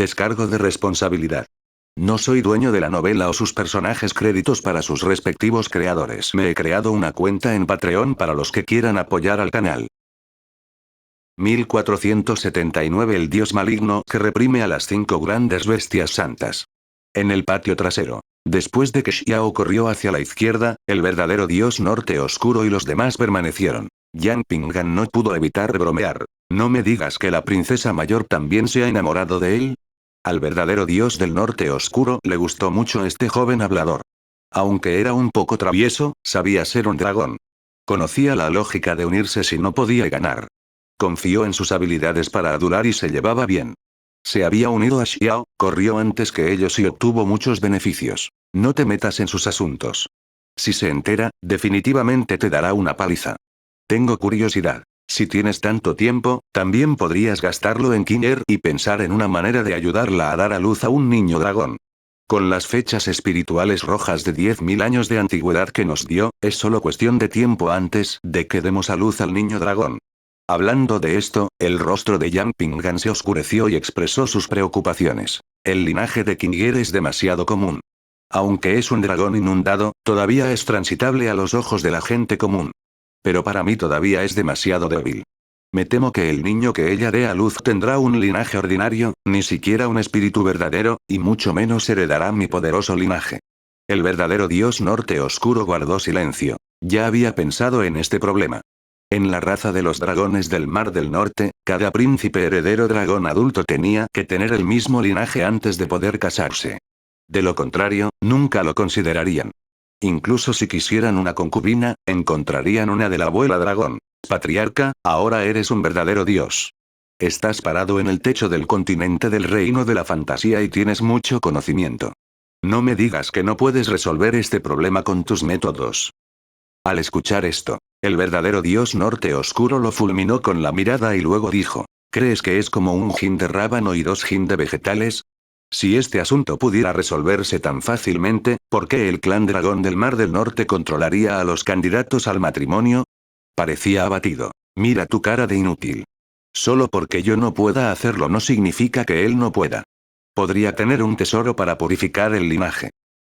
Descargo de responsabilidad. No soy dueño de la novela o sus personajes, créditos para sus respectivos creadores. Me he creado una cuenta en Patreon para los que quieran apoyar al canal. 1479 El dios maligno que reprime a las 5 grandes bestias santas. En el patio trasero. Después de que Xiao corrió hacia la izquierda, el verdadero dios norte oscuro y los demás permanecieron. Yang Pingan no pudo evitar bromear. ¿No me digas que la princesa mayor también se ha enamorado de él? Al verdadero dios del norte oscuro le gustó mucho este joven hablador. Aunque era un poco travieso, sabía ser un dragón. Conocía la lógica de unirse si no podía ganar. Confió en sus habilidades para adular y se llevaba bien. Se había unido a Xiao, corrió antes que ellos y obtuvo muchos beneficios. No te metas en sus asuntos. Si se entera, definitivamente te dará una paliza. Tengo curiosidad. Si tienes tanto tiempo, también podrías gastarlo en Kinder y pensar en una manera de ayudarla a dar a luz a un niño dragón. Con las fechas espirituales rojas de 10.000 años de antigüedad que nos dio, es solo cuestión de tiempo antes de que demos a luz al niño dragón. Hablando de esto, el rostro de Yang Pingan se oscureció y expresó sus preocupaciones. El linaje de Kinger es demasiado común. Aunque es un dragón inundado, todavía es transitable a los ojos de la gente común. Pero para mí todavía es demasiado débil. Me temo que el niño que ella dé a luz tendrá un linaje ordinario, ni siquiera un espíritu verdadero, y mucho menos heredará mi poderoso linaje. El verdadero dios norte oscuro guardó silencio. Ya había pensado en este problema. En la raza de los dragones del Mar del Norte, cada príncipe heredero dragón adulto tenía que tener el mismo linaje antes de poder casarse. De lo contrario, nunca lo considerarían. Incluso si quisieran una concubina, encontrarían una de la abuela dragón. Patriarca, ahora eres un verdadero dios. Estás parado en el techo del continente del reino de la fantasía y tienes mucho conocimiento. No me digas que no puedes resolver este problema con tus métodos. Al escuchar esto, el verdadero dios norte oscuro lo fulminó con la mirada y luego dijo, ¿crees que es como un jin de rábano y 2 jin de vegetales? Si este asunto pudiera resolverse tan fácilmente, ¿por qué el clan dragón del Mar del Norte controlaría a los candidatos al matrimonio? Parecía abatido. Mira tu cara de inútil. Solo porque yo no pueda hacerlo no significa que él no pueda. Podría tener un tesoro para purificar el linaje.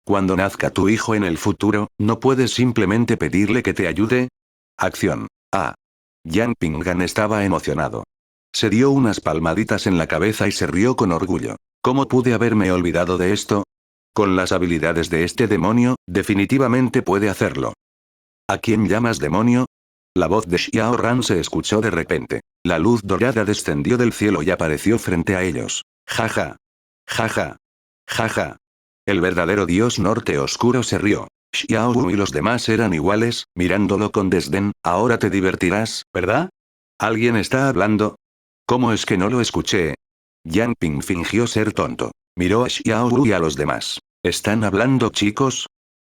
Cuando nazca tu hijo en el futuro, ¿no puedes simplemente pedirle que te ayude? Acción. Yang Pingan estaba emocionado. Se dio unas palmaditas en la cabeza y se rió con orgullo. ¿Cómo pude haberme olvidado de esto? Con las habilidades de este demonio, definitivamente puede hacerlo. ¿A quién llamas demonio? La voz de Xiao Ran se escuchó de repente. La luz dorada descendió del cielo y apareció frente a ellos. Jaja. Jaja. Jaja. El verdadero dios norte oscuro se rió. Xiao Wu y los demás eran iguales, mirándolo con desdén. Ahora te divertirás, ¿verdad? ¿Alguien está hablando? ¿Cómo es que no lo escuché? Yang Ping fingió ser tonto. Miró a Xiao Wu y a los demás. ¿Están hablando, chicos?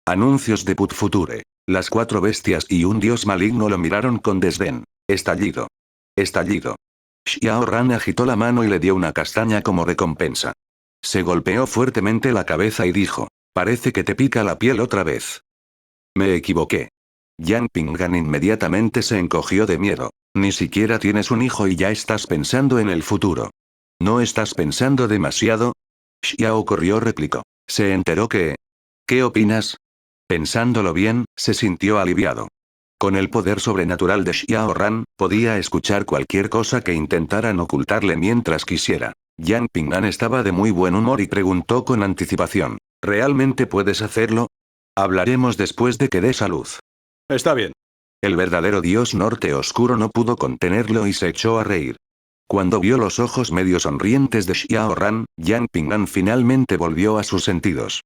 Anuncios de Put Future. Las 4 bestias y un dios maligno lo miraron con desdén. Estallido. Estallido. Xiao Ran agitó la mano y le dio una castaña como recompensa. Se golpeó fuertemente la cabeza y dijo, parece que te pica la piel otra vez. Me equivoqué. Yang Pingan inmediatamente se encogió de miedo. Ni siquiera tienes un hijo y ya estás pensando en el futuro. ¿No estás pensando demasiado? Xiao corrió replicó. Se enteró que... ¿Qué opinas? Pensándolo bien, se sintió aliviado. Con el poder sobrenatural de Xiao Ran, podía escuchar cualquier cosa que intentaran ocultarle mientras quisiera. Yang Pingan estaba de muy buen humor y preguntó con anticipación. ¿Realmente puedes hacerlo? Hablaremos después de que des a luz. Está bien. El verdadero dios norte oscuro no pudo contenerlo y se echó a reír. Cuando vio los ojos medio sonrientes de Xiao Ran, Yang Pingan finalmente volvió a sus sentidos.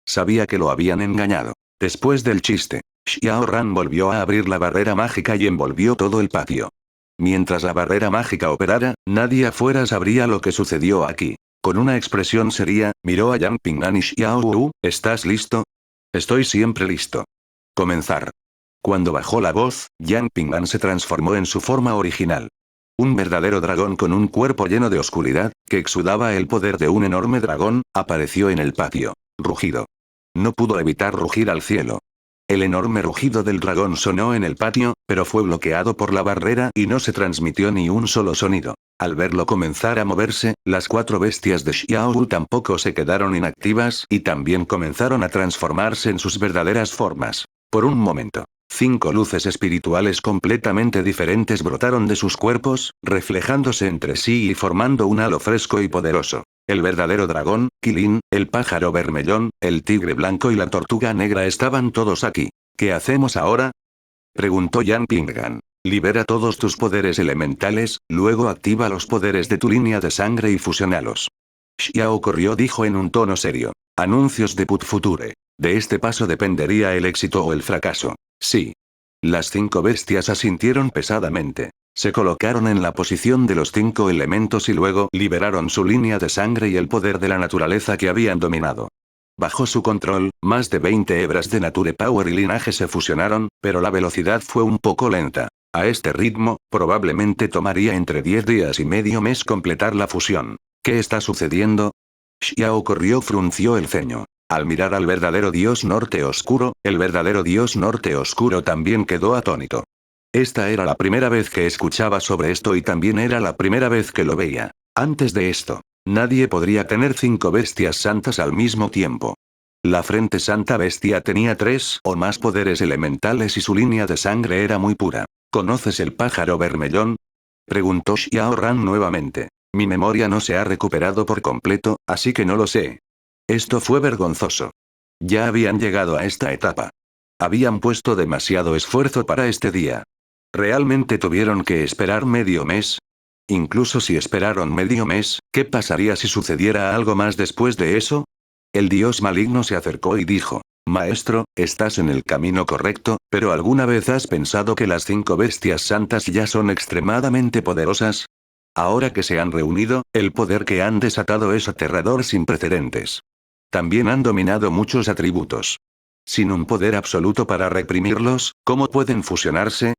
Sabía que lo habían engañado. Después del chiste, Xiao Ran volvió a abrir la barrera mágica y envolvió todo el patio. Mientras la barrera mágica operara, nadie afuera sabría lo que sucedió aquí. Con una expresión seria, miró a Yang Pingan y Xiao Wu, ¿estás listo? Estoy siempre listo. Comenzar. Cuando bajó la voz, Yang Pingan se transformó en su forma original. Un verdadero dragón con un cuerpo lleno de oscuridad, que exudaba el poder de un enorme dragón, apareció en el patio. Rugido. No pudo evitar rugir al cielo. El enorme rugido del dragón sonó en el patio, pero fue bloqueado por la barrera y no se transmitió ni un solo sonido. Al verlo comenzar a moverse, las 4 bestias de Xiaowu tampoco se quedaron inactivas y también comenzaron a transformarse en sus verdaderas formas. Por un momento, 5 luces espirituales completamente diferentes brotaron de sus cuerpos, reflejándose entre sí y formando un halo fresco y poderoso. El verdadero dragón, Qilin, el pájaro vermellón, el tigre blanco y la tortuga negra estaban todos aquí. ¿Qué hacemos ahora?, preguntó Yang Pinggan. Libera todos tus poderes elementales, luego activa los poderes de tu línea de sangre y fusionalos. Xiao corrió, dijo en un tono serio. Anuncios de Put Future. De este paso dependería el éxito o el fracaso. Sí. Las 5 bestias asintieron pesadamente. Se colocaron en la posición de los 5 elementos y luego liberaron su línea de sangre y el poder de la naturaleza que habían dominado. Bajo su control, más de 20 hebras de Nature Power y linaje se fusionaron, pero la velocidad fue un poco lenta. A este ritmo, probablemente tomaría entre 10 días y medio mes completar la fusión. ¿Qué está sucediendo? Xiao corrió, frunció el ceño. Al mirar al verdadero dios norte oscuro, el verdadero dios norte oscuro también quedó atónito. Esta era la primera vez que escuchaba sobre esto y también era la primera vez que lo veía. Antes de esto, nadie podría tener 5 bestias santas al mismo tiempo. La frente santa bestia tenía 3 o más poderes elementales y su línea de sangre era muy pura. ¿Conoces el pájaro vermellón?, preguntó Xiao Ran nuevamente. Mi memoria no se ha recuperado por completo, así que no lo sé. Esto fue vergonzoso. Ya habían llegado a esta etapa. Habían puesto demasiado esfuerzo para este día. ¿Realmente tuvieron que esperar medio mes? Incluso si esperaron medio mes, ¿qué pasaría si sucediera algo más después de eso? El dios maligno se acercó y dijo: Maestro, estás en el camino correcto, pero ¿alguna vez has pensado que las 5 bestias santas ya son extremadamente poderosas? Ahora que se han reunido, el poder que han desatado es aterrador sin precedentes. También han dominado muchos atributos. Sin un poder absoluto para reprimirlos, ¿cómo pueden fusionarse?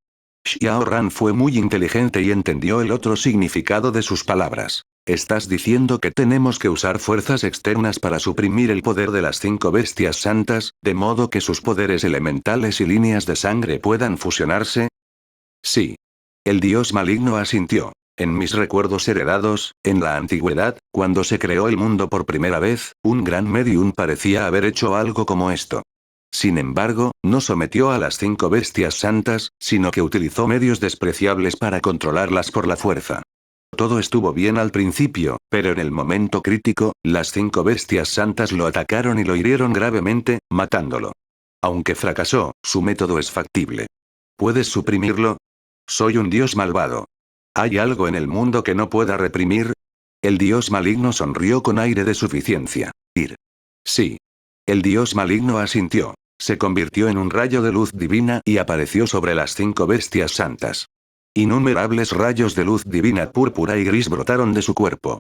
Xiao Ran fue muy inteligente y entendió el otro significado de sus palabras. ¿Estás diciendo que tenemos que usar fuerzas externas para suprimir el poder de las 5 bestias santas, de modo que sus poderes elementales y líneas de sangre puedan fusionarse? Sí. El dios maligno asintió. En mis recuerdos heredados, en la antigüedad, cuando se creó el mundo por primera vez, un gran medium parecía haber hecho algo como esto. Sin embargo, no sometió a las 5 bestias santas, sino que utilizó medios despreciables para controlarlas por la fuerza. Todo estuvo bien al principio, pero en el momento crítico, las 5 bestias santas lo atacaron y lo hirieron gravemente, matándolo. Aunque fracasó, su método es factible. ¿Puedes suprimirlo? Soy un dios malvado. ¿Hay algo en el mundo que no pueda reprimir? El dios maligno sonrió con aire de suficiencia. Ir. Sí. El dios maligno asintió. Se convirtió en un rayo de luz divina y apareció sobre las 5 bestias santas. Innumerables rayos de luz divina púrpura y gris brotaron de su cuerpo.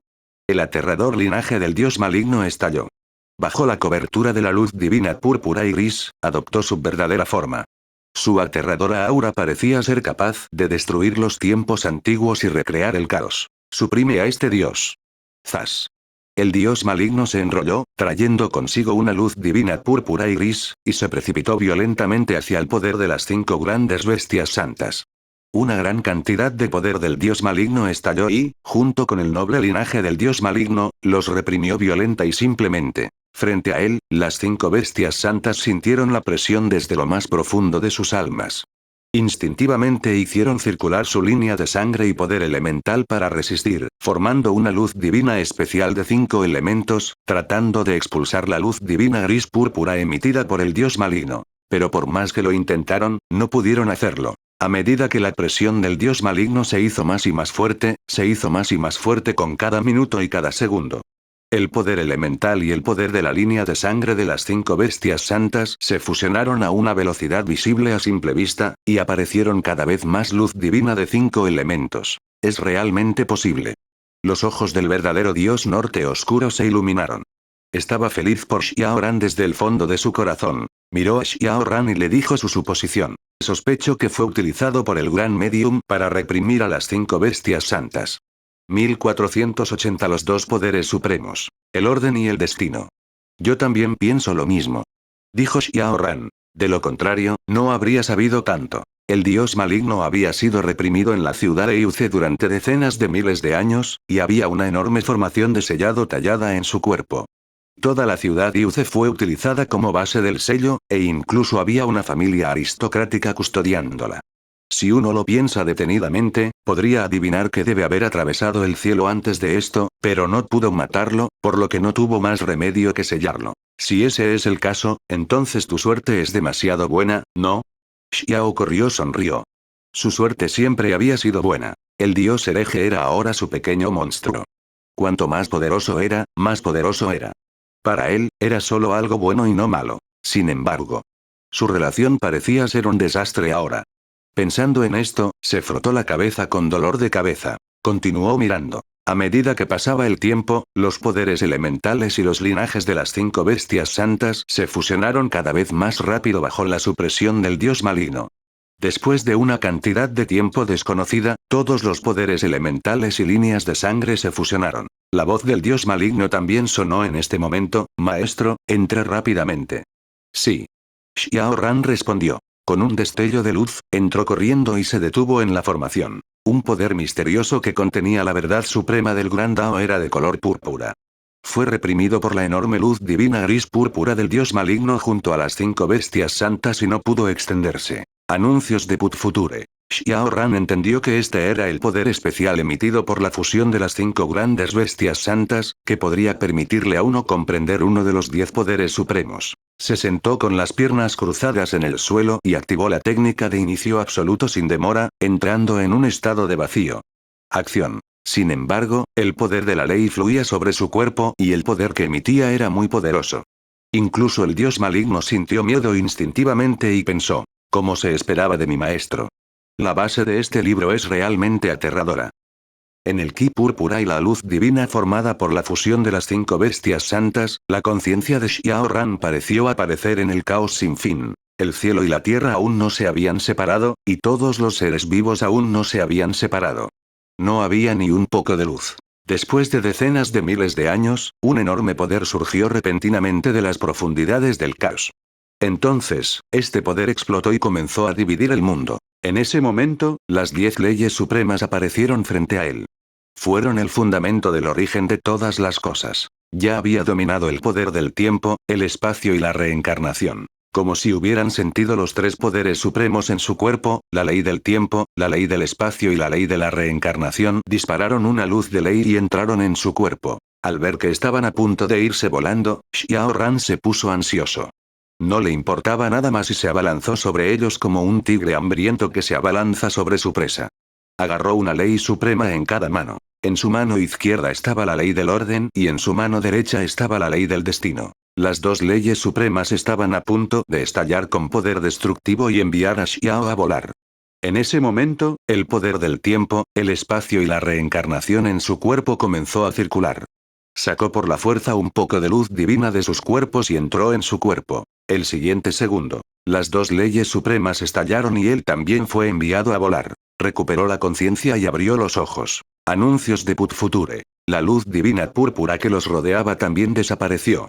El aterrador linaje del dios maligno estalló. Bajo la cobertura de la luz divina púrpura y gris, adoptó su verdadera forma. Su aterradora aura parecía ser capaz de destruir los tiempos antiguos y recrear el caos. Suprime a este dios. Zas. El dios maligno se enrolló, trayendo consigo una luz divina púrpura y gris, y se precipitó violentamente hacia el poder de las 5 grandes bestias santas. Una gran cantidad de poder del dios maligno estalló y, junto con el noble linaje del dios maligno, los reprimió violenta y simplemente. Frente a él, las 5 bestias santas sintieron la presión desde lo más profundo de sus almas. Instintivamente hicieron circular su línea de sangre y poder elemental para resistir, formando una luz divina especial de 5 elementos, tratando de expulsar la luz divina gris púrpura emitida por el dios maligno. Pero por más que lo intentaron, no pudieron hacerlo. A medida que la presión del dios maligno se hizo más y más fuerte, se hizo más y más fuerte con cada minuto y cada segundo. El poder elemental y el poder de la línea de sangre de las 5 bestias santas se fusionaron a una velocidad visible a simple vista, y aparecieron cada vez más luz divina de 5 elementos. Es realmente posible. Los ojos del verdadero dios norte oscuro se iluminaron. Estaba feliz por Xiao Ran desde el fondo de su corazón. Miró a Xiao Ran y le dijo su suposición. Sospecho que fue utilizado por el gran medium para reprimir a las 5 bestias santas. 1480 Los 2 poderes supremos. El orden y el destino. Yo también pienso lo mismo. Dijo Xiao Ran. De lo contrario, no habría sabido tanto. El dios maligno había sido reprimido en la ciudad de Euce durante decenas de miles de años, y había una enorme formación de sellado tallada en su cuerpo. Toda la ciudad Euce fue utilizada como base del sello, e incluso había una familia aristocrática custodiándola. Si uno lo piensa detenidamente, podría adivinar que debe haber atravesado el cielo antes de esto, pero no pudo matarlo, por lo que no tuvo más remedio que sellarlo. Si ese es el caso, entonces tu suerte es demasiado buena, ¿no? Xiao corrió sonrió. Su suerte siempre había sido buena. El dios hereje era ahora su pequeño monstruo. Cuanto más poderoso era, más poderoso era. Para él, era solo algo bueno y no malo. Sin embargo, su relación parecía ser un desastre ahora. Pensando en esto, se frotó la cabeza con dolor de cabeza. Continuó mirando. A medida que pasaba el tiempo, los poderes elementales y los linajes de las 5 bestias santas se fusionaron cada vez más rápido bajo la supresión del dios maligno. Después de una cantidad de tiempo desconocida, todos los poderes elementales y líneas de sangre se fusionaron. La voz del dios maligno también sonó en este momento: maestro, entre rápidamente. Sí. Xiao Ran respondió. Con un destello de luz, entró corriendo y se detuvo en la formación. Un poder misterioso que contenía la verdad suprema del Gran Dao era de color púrpura. Fue reprimido por la enorme luz divina gris púrpura del dios maligno junto a las 5 bestias santas y no pudo extenderse. Anuncios de Put Future. Xiao Ran entendió que este era el poder especial emitido por la fusión de las 5 grandes bestias santas, que podría permitirle a uno comprender uno de los 10 poderes supremos. Se sentó con las piernas cruzadas en el suelo y activó la técnica de inicio absoluto sin demora, entrando en un estado de vacío. Acción. Sin embargo, el poder de la ley fluía sobre su cuerpo y el poder que emitía era muy poderoso. Incluso el dios maligno sintió miedo instintivamente y pensó: ¿cómo se esperaba de mi maestro? La base de este libro es realmente aterradora. En el ki púrpura y la luz divina formada por la fusión de las 5 bestias santas, la conciencia de Xiao Ran pareció aparecer en el caos sin fin. El cielo y la tierra aún no se habían separado, y todos los seres vivos aún no se habían separado. No había ni un poco de luz. Después de decenas de miles de años, un enorme poder surgió repentinamente de las profundidades del caos. Entonces, este poder explotó y comenzó a dividir el mundo. En ese momento, las 10 leyes supremas aparecieron frente a él. Fueron el fundamento del origen de todas las cosas. Ya había dominado el poder del tiempo, el espacio y la reencarnación. Como si hubieran sentido los 3 poderes supremos en su cuerpo, la ley del tiempo, la ley del espacio y la ley de la reencarnación dispararon una luz de ley y entraron en su cuerpo. Al ver que estaban a punto de irse volando, Xiao Ran se puso ansioso. No le importaba nada más y se abalanzó sobre ellos como un tigre hambriento que se abalanza sobre su presa. Agarró una ley suprema en cada mano. En su mano izquierda estaba la ley del orden y en su mano derecha estaba la ley del destino. Las 2 leyes supremas estaban a punto de estallar con poder destructivo y enviar a Xiao a volar. En ese momento, el poder del tiempo, el espacio y la reencarnación en su cuerpo comenzó a circular. Sacó por la fuerza un poco de luz divina de sus cuerpos y entró en su cuerpo. El siguiente segundo, las 2 leyes supremas estallaron y él también fue enviado a volar. Recuperó la conciencia y abrió los ojos. Anuncios de Put Future. La luz divina púrpura que los rodeaba también desapareció.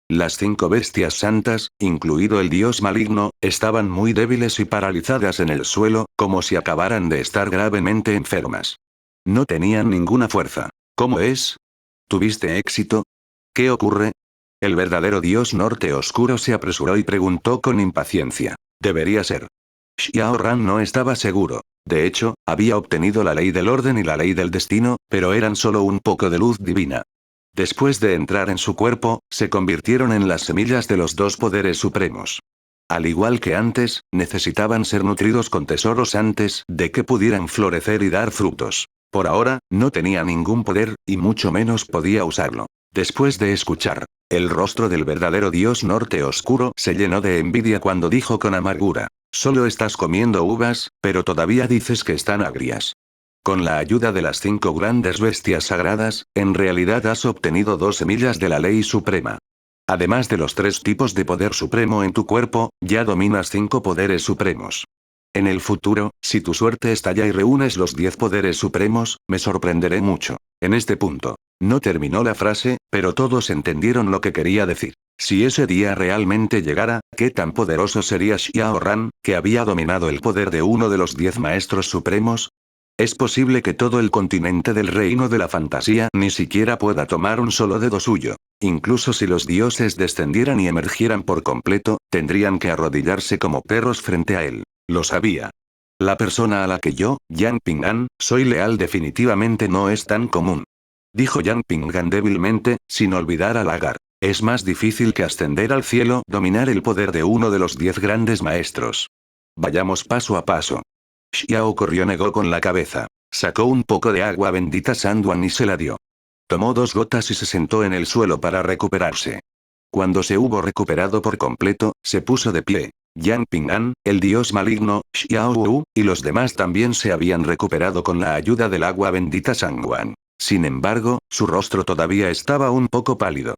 Las 5 bestias santas, incluido el dios maligno, estaban muy débiles y paralizadas en el suelo, como si acabaran de estar gravemente enfermas. No tenían ninguna fuerza. ¿Cómo es? ¿Tuviste éxito? ¿Qué ocurre? El verdadero dios norte oscuro se apresuró y preguntó con impaciencia. Debería ser. Xiao Ran no estaba seguro. De hecho, había obtenido la ley del orden y la ley del destino, pero eran solo un poco de luz divina. Después de entrar en su cuerpo, se convirtieron en las semillas de los 2 poderes supremos. Al igual que antes, necesitaban ser nutridos con tesoros antes de que pudieran florecer y dar frutos. Por ahora, no tenía ningún poder, y mucho menos podía usarlo. Después de escuchar, el rostro del verdadero dios norte oscuro se llenó de envidia cuando dijo con amargura: solo estás comiendo uvas, pero todavía dices que están agrias. Con la ayuda de las 5 grandes bestias sagradas, en realidad has obtenido 2 semillas de la ley suprema. Además de los 3 tipos de poder supremo en tu cuerpo, ya dominas 5 poderes supremos. En el futuro, si tu suerte estalla y reúnes los 10 poderes supremos, me sorprenderé mucho. En este punto, no terminó la frase, pero todos entendieron lo que quería decir. Si ese día realmente llegara, ¿qué tan poderoso sería Xiao Ran, que había dominado el poder de uno de los 10 maestros supremos? Es posible que todo el continente del reino de la fantasía ni siquiera pueda tomar un solo dedo suyo. Incluso si los dioses descendieran y emergieran por completo, tendrían que arrodillarse como perros frente a él. Lo sabía. La persona a la que yo, Yang Ping'an, soy leal definitivamente no es tan común. Dijo Yang Ping'an débilmente, sin olvidar a Lagar. Es más difícil que ascender al cielo, dominar el poder de uno de los 10 grandes maestros. Vayamos paso a paso. Xiao corrió negó con la cabeza. Sacó un poco de agua bendita Sanduan y se la dio. Tomó 2 gotas y se sentó en el suelo para recuperarse. Cuando se hubo recuperado por completo, se puso de pie. Yang Ping'an, el dios maligno, Xiao Wu, y los demás también se habían recuperado con la ayuda del agua bendita Sanguan. Sin embargo, su rostro todavía estaba un poco pálido.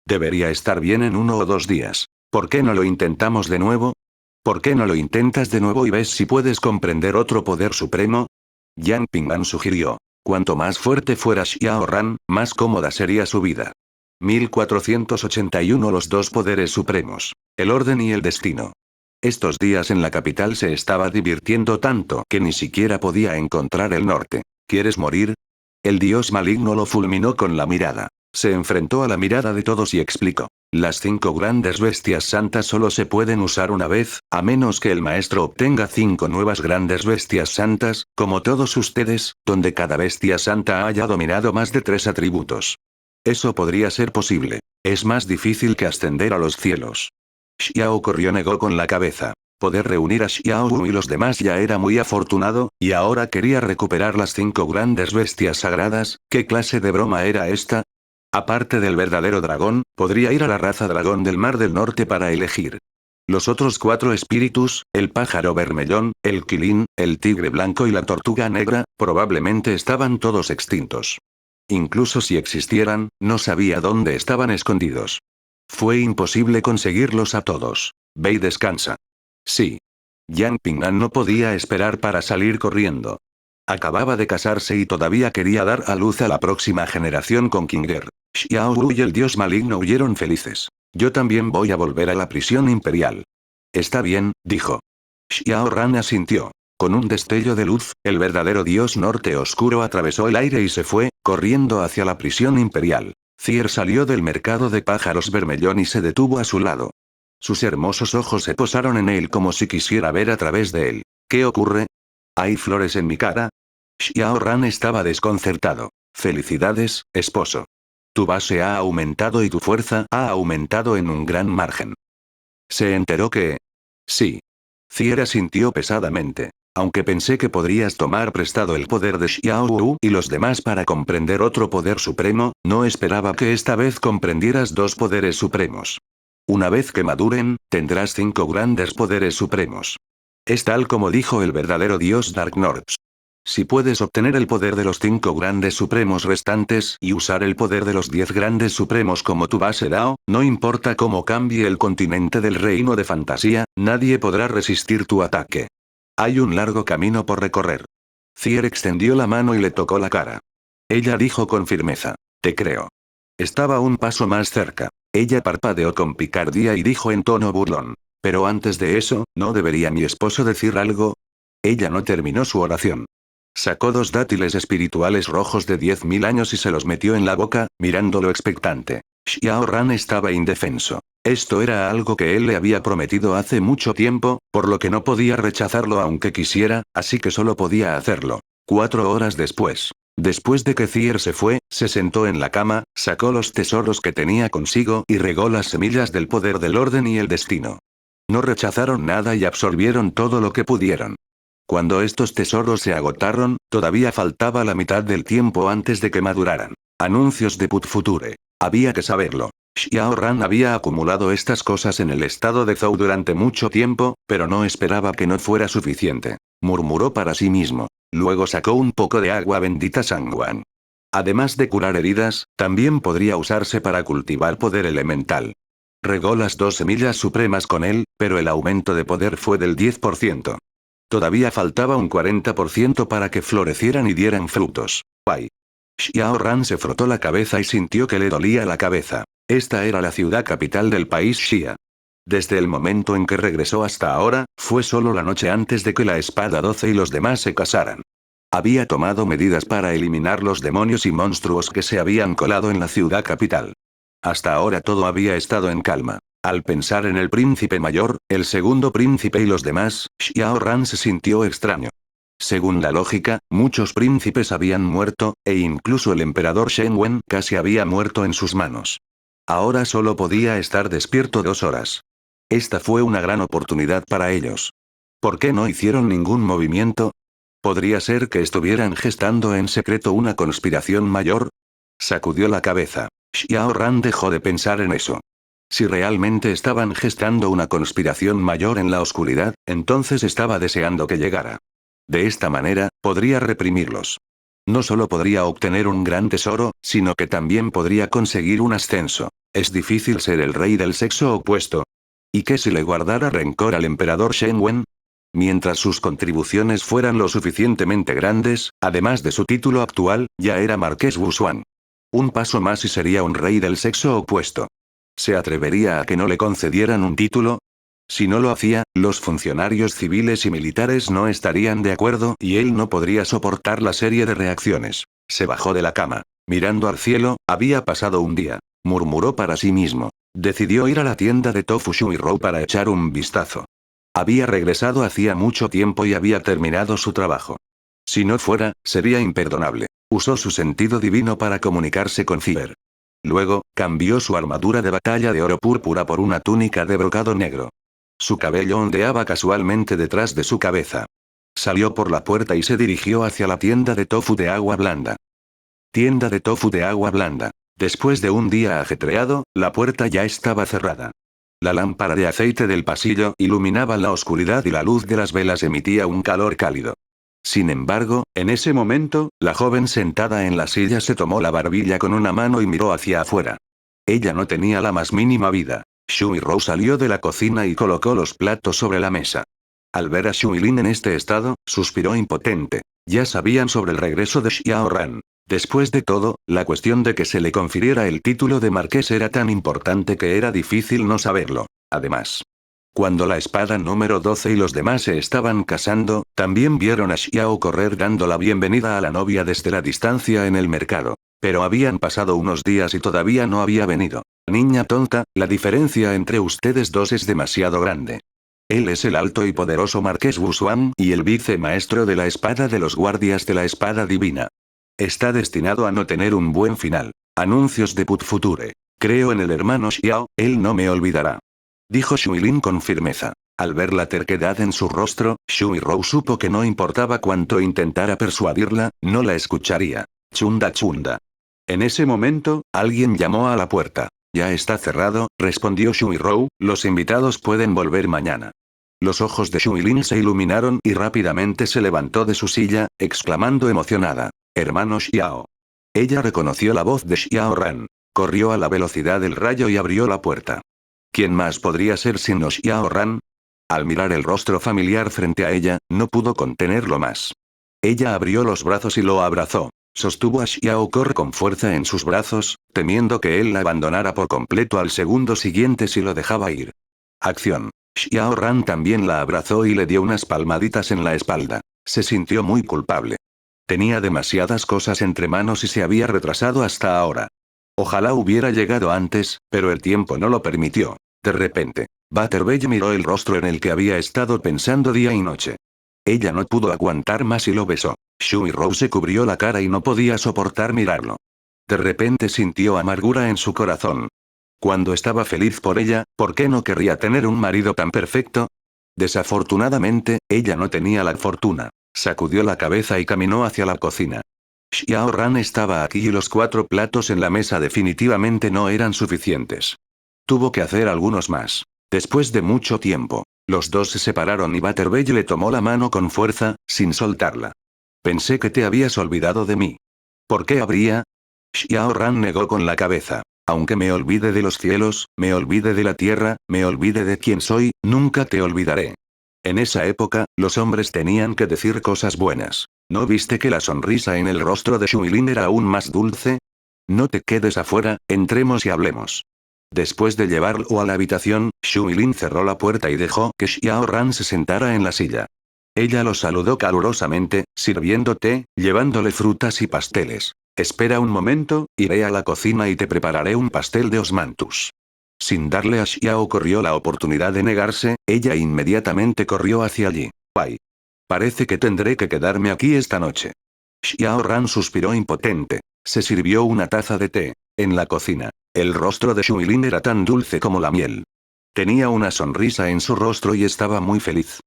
Debería estar bien en 1 o 2 días. ¿Por qué no lo intentamos de nuevo? ¿Por qué no lo intentas de nuevo y ves si puedes comprender otro poder supremo? Yang Ping'an sugirió. Cuanto más fuerte fuera Xiao Ran, más cómoda sería su vida. 1481 Los 2 poderes supremos. El orden y el destino. Estos días en la capital se estaba divirtiendo tanto que ni siquiera podía encontrar el norte. ¿Quieres morir? El dios maligno lo fulminó con la mirada. Se enfrentó a la mirada de todos y explicó. Las 5 grandes bestias santas solo se pueden usar una vez, a menos que el maestro obtenga 5 nuevas grandes bestias santas, como todos ustedes, donde cada bestia santa haya dominado más de 3 atributos. Eso podría ser posible. Es más difícil que ascender a los cielos. Xiao corrió negó con la cabeza. Poder reunir a Xiao Wu y los demás ya era muy afortunado, y ahora quería recuperar las 5 grandes bestias sagradas. ¿Qué clase de broma era esta? Aparte del verdadero dragón, podría ir a la raza dragón del Mar del Norte para elegir. Los otros 4 espíritus, el pájaro vermellón, el quilín, el tigre blanco y la tortuga negra, probablemente estaban todos extintos. Incluso si existieran, no sabía dónde estaban escondidos. Fue imposible conseguirlos a todos. Ve y descansa. Sí. Yang Ping'an no podía esperar para salir corriendo. Acababa de casarse y todavía quería dar a luz a la próxima generación con Kinger. Xiao Wu y el dios maligno huyeron felices. Yo también voy a volver a la prisión imperial. Está bien, dijo. Xiao Ran asintió. Con un destello de luz, el verdadero dios norte oscuro atravesó el aire y se fue, corriendo hacia la prisión imperial. Cier salió del mercado de pájaros vermellón y se detuvo a su lado. Sus hermosos ojos se posaron en él como si quisiera ver a través de él. ¿Qué ocurre? ¿Hay flores en mi cara? Xiao Ran estaba desconcertado. Felicidades, esposo. Tu base ha aumentado y tu fuerza ha aumentado en un gran margen. ¿Se enteró que? Sí. Cier asintió pesadamente. Aunque pensé que podrías tomar prestado el poder de Xiao Wu y los demás para comprender otro poder supremo, no esperaba que esta vez comprendieras 2 poderes supremos. Una vez que maduren, tendrás 5 grandes poderes supremos. Es tal como dijo el verdadero dios Dark Nords. Si puedes obtener el poder de los 5 grandes supremos restantes y usar el poder de los 10 grandes supremos como tu base Dao, no importa cómo cambie el continente del reino de fantasía, nadie podrá resistir tu ataque. Hay un largo camino por recorrer. Cier extendió la mano y le tocó la cara. Ella dijo con firmeza. Te creo. Estaba un paso más cerca. Ella parpadeó con picardía y dijo en tono burlón. Pero antes de eso, ¿no debería mi esposo decir algo? Ella no terminó su oración. Sacó 2 dátiles espirituales rojos de 10.000 años y se los metió en la boca, mirándolo expectante. Xiao Ran estaba indefenso. Esto era algo que él le había prometido hace mucho tiempo, por lo que no podía rechazarlo aunque quisiera, así que solo podía hacerlo. 4 horas después. Después de que Cier se fue, se sentó en la cama, sacó los tesoros que tenía consigo y regó las semillas del poder del orden y el destino. No rechazaron nada y absorbieron todo lo que pudieron. Cuando estos tesoros se agotaron, todavía faltaba la mitad del tiempo antes de que maduraran. Anuncios de Put Future. Había que saberlo. Xiao Ran había acumulado estas cosas en el estado de Zhou durante mucho tiempo, pero no esperaba que no fuera suficiente. Murmuró para sí mismo. Luego sacó un poco de agua bendita Sanguan. Además de curar heridas, también podría usarse para cultivar poder elemental. Regó las 2 semillas supremas con él, pero el aumento de poder fue del 10%. Todavía faltaba un 40% para que florecieran y dieran frutos. ¡Ay! Xiao Ran se frotó la cabeza y sintió que le dolía la cabeza. Esta era la ciudad capital del país Xia. Desde el momento en que regresó hasta ahora, fue solo la noche antes de que la Espada 12 y los demás se casaran. Había tomado medidas para eliminar los demonios y monstruos que se habían colado en la ciudad capital. Hasta ahora todo había estado en calma. Al pensar en el príncipe mayor, el segundo príncipe y los demás, Xiao Ran se sintió extraño. Según la lógica, muchos príncipes habían muerto, e incluso el emperador Shen Wen casi había muerto en sus manos. Ahora solo podía estar despierto 2 horas. Esta fue una gran oportunidad para ellos. ¿Por qué no hicieron ningún movimiento? ¿Podría ser que estuvieran gestando en secreto una conspiración mayor? Sacudió la cabeza. Xiao Ran dejó de pensar en eso. Si realmente estaban gestando una conspiración mayor en la oscuridad, entonces estaba deseando que llegara. De esta manera, podría reprimirlos. No solo podría obtener un gran tesoro, sino que también podría conseguir un ascenso. Es difícil ser el rey del sexo opuesto. ¿Y qué si le guardara rencor al emperador Shen Wen? Mientras sus contribuciones fueran lo suficientemente grandes, además de su título actual, ya era Marqués Wusuan. Un paso más y sería un rey del sexo opuesto. ¿Se atrevería a que no le concedieran un título? Si no lo hacía, los funcionarios civiles y militares no estarían de acuerdo y él no podría soportar la serie de reacciones. Se bajó de la cama. Mirando al cielo, había pasado un día. Murmuró para sí mismo. Decidió ir a la tienda de Tofu Shui Rou para echar un vistazo. Había regresado hacía mucho tiempo y había terminado su trabajo. Si no fuera, sería imperdonable. Usó su sentido divino para comunicarse con Ciber. Luego, cambió su armadura de batalla de oro púrpura por una túnica de brocado negro. Su cabello ondeaba casualmente detrás de su cabeza. Salió por la puerta y se dirigió hacia la tienda de tofu de agua blanda. Tienda de tofu de agua blanda. Después de un día ajetreado, la puerta ya estaba cerrada. La lámpara de aceite del pasillo iluminaba la oscuridad y la luz de las velas emitía un calor cálido. Sin embargo, en ese momento, la joven sentada en la silla se tomó la barbilla con una mano y miró hacia afuera. Ella no tenía la más mínima vida. Shui Rou salió de la cocina y colocó los platos sobre la mesa. Al ver a Shui Lin en este estado, suspiró impotente. Ya sabían sobre el regreso de Xiao Ran. Después de todo, la cuestión de que se le confiriera el título de marqués era tan importante que era difícil no saberlo. Además, cuando la espada número 12 y los demás se estaban casando, también vieron a Xiao correr dando la bienvenida a la novia desde la distancia en el mercado. Pero habían pasado unos días y todavía no había venido. Niña tonta, la diferencia entre ustedes dos es demasiado grande. Él es el alto y poderoso Marqués Wusuan y el vicemaestro de la espada de los guardias de la espada divina. Está destinado a no tener un buen final. Anuncios de Put Future. Creo en el hermano Xiao, él no me olvidará. Dijo Shui Lin con firmeza. Al ver la terquedad en su rostro, Shui Rou supo que no importaba cuánto intentara persuadirla, no la escucharía. Chunda chunda. En ese momento, alguien llamó a la puerta. Ya está cerrado, respondió Shui Rou, los invitados pueden volver mañana. Los ojos de Shui Lin se iluminaron y rápidamente se levantó de su silla, exclamando emocionada. Hermano Xiao. Ella reconoció la voz de Xiao Ran. Corrió a la velocidad del rayo y abrió la puerta. ¿Quién más podría ser sino Xiao Ran? Al mirar el rostro familiar frente a ella, no pudo contenerlo más. Ella abrió los brazos y lo abrazó. Sostuvo a Xiao Kor con fuerza en sus brazos, temiendo que él la abandonara por completo al segundo siguiente si lo dejaba ir. Acción. Xiao Ran también la abrazó y le dio unas palmaditas en la espalda. Se sintió muy culpable. Tenía demasiadas cosas entre manos y se había retrasado hasta ahora. Ojalá hubiera llegado antes, pero el tiempo no lo permitió. De repente, Butterbell miró el rostro en el que había estado pensando día y noche. Ella no pudo aguantar más y lo besó. Shui Rou se cubrió la cara y no podía soportar mirarlo. De repente sintió amargura en su corazón. Cuando estaba feliz por ella, ¿por qué no querría tener un marido tan perfecto? Desafortunadamente, ella no tenía la fortuna. Sacudió la cabeza y caminó hacia la cocina. Xiao Ran estaba aquí y los 4 platos en la mesa definitivamente no eran suficientes. Tuvo que hacer algunos más. Después de mucho tiempo, los dos se separaron y Butterbell le tomó la mano con fuerza, sin soltarla. Pensé que te habías olvidado de mí. ¿Por qué habría? Xiao Ran negó con la cabeza. Aunque me olvide de los cielos, me olvide de la tierra, me olvide de quién soy, nunca te olvidaré. En esa época, los hombres tenían que decir cosas buenas. ¿No viste que la sonrisa en el rostro de Shui Lin era aún más dulce? No te quedes afuera, entremos y hablemos. Después de llevarlo a la habitación, Shuilin cerró la puerta y dejó que Xiao Ran se sentara en la silla. Ella lo saludó calurosamente, sirviendo té, llevándole frutas y pasteles. Espera un momento, iré a la cocina y te prepararé un pastel de osmanthus. Sin darle a Xiao corrió la oportunidad de negarse, ella inmediatamente corrió hacia allí. ¡Ay! Parece que tendré que quedarme aquí esta noche. Xiao Ran suspiró impotente. Se sirvió una taza de té. En la cocina, el rostro de Shuilin era tan dulce como la miel. Tenía una sonrisa en su rostro y estaba muy feliz.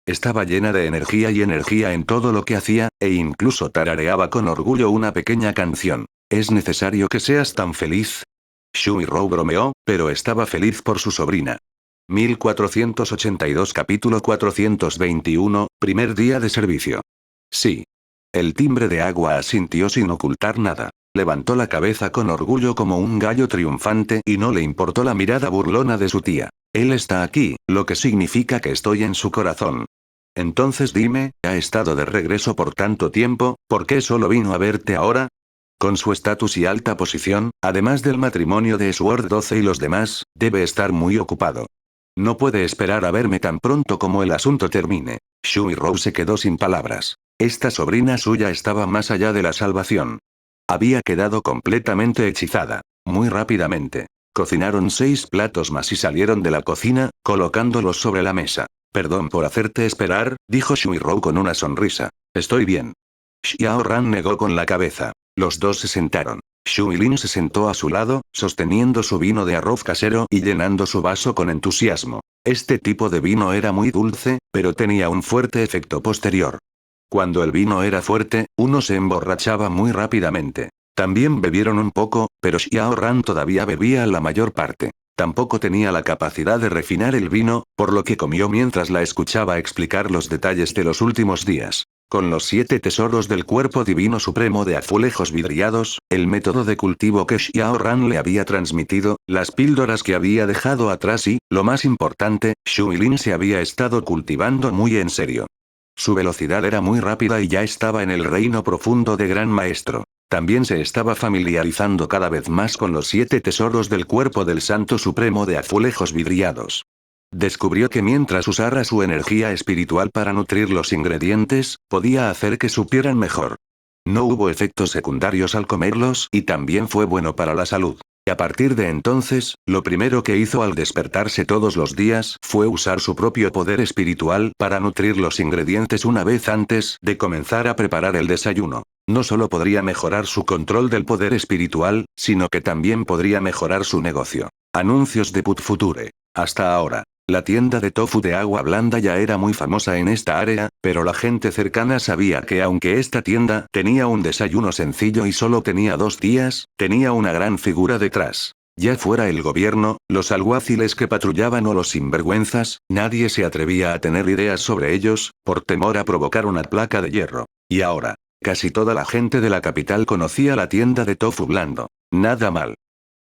Estaba llena de energía y energía en todo lo que hacía, e incluso tarareaba con orgullo una pequeña canción. ¿Es necesario que seas tan feliz? Shui Rou bromeó, pero estaba feliz por su sobrina. 1482 Capítulo 421, primer día de servicio. Sí. El timbre de agua asintió sin ocultar nada. Levantó la cabeza con orgullo como un gallo triunfante y no le importó la mirada burlona de su tía. Él está aquí, lo que significa que estoy en su corazón. Entonces dime, ha estado de regreso por tanto tiempo, ¿por qué solo vino a verte ahora? Con su estatus y alta posición, además del matrimonio de Sword 12 y los demás, debe estar muy ocupado. No puede esperar a verme tan pronto como el asunto termine. Shui Rou se quedó sin palabras. Esta sobrina suya estaba más allá de la salvación. Había quedado completamente hechizada. Muy rápidamente. Cocinaron 6 platos más y salieron de la cocina, colocándolos sobre la mesa. Perdón por hacerte esperar, dijo Shui Rou con una sonrisa. Estoy bien. Xiao Ran negó con la cabeza. Los dos se sentaron. Shuilin se sentó a su lado, sosteniendo su vino de arroz casero y llenando su vaso con entusiasmo. Este tipo de vino era muy dulce, pero tenía un fuerte efecto posterior. Cuando el vino era fuerte, uno se emborrachaba muy rápidamente. También bebieron un poco, pero Xiao Ran todavía bebía la mayor parte. Tampoco tenía la capacidad de refinar el vino, por lo que comió mientras la escuchaba explicar los detalles de los últimos días. Con los 7 tesoros del cuerpo divino supremo de azulejos vidriados, el método de cultivo que Xiao Ran le había transmitido, las píldoras que había dejado atrás y, lo más importante, Shuilin se había estado cultivando muy en serio. Su velocidad era muy rápida y ya estaba en el reino profundo de Gran Maestro. También se estaba familiarizando cada vez más con los 7 tesoros del cuerpo del Santo Supremo de azulejos vidriados. Descubrió que mientras usara su energía espiritual para nutrir los ingredientes, podía hacer que supieran mejor. No hubo efectos secundarios al comerlos y también fue bueno para la salud. Y a partir de entonces, lo primero que hizo al despertarse todos los días fue usar su propio poder espiritual para nutrir los ingredientes una vez antes de comenzar a preparar el desayuno. No solo podría mejorar su control del poder espiritual, sino que también podría mejorar su negocio. Anuncios de Put Future. Hasta ahora. La tienda de tofu de agua blanda ya era muy famosa en esta área, pero la gente cercana sabía que aunque esta tienda tenía un desayuno sencillo y solo tenía 2 días, tenía una gran figura detrás. Ya fuera el gobierno, los alguaciles que patrullaban o los sinvergüenzas, nadie se atrevía a tener ideas sobre ellos, por temor a provocar una placa de hierro. Y ahora, casi toda la gente de la capital conocía la tienda de tofu blando. Nada mal.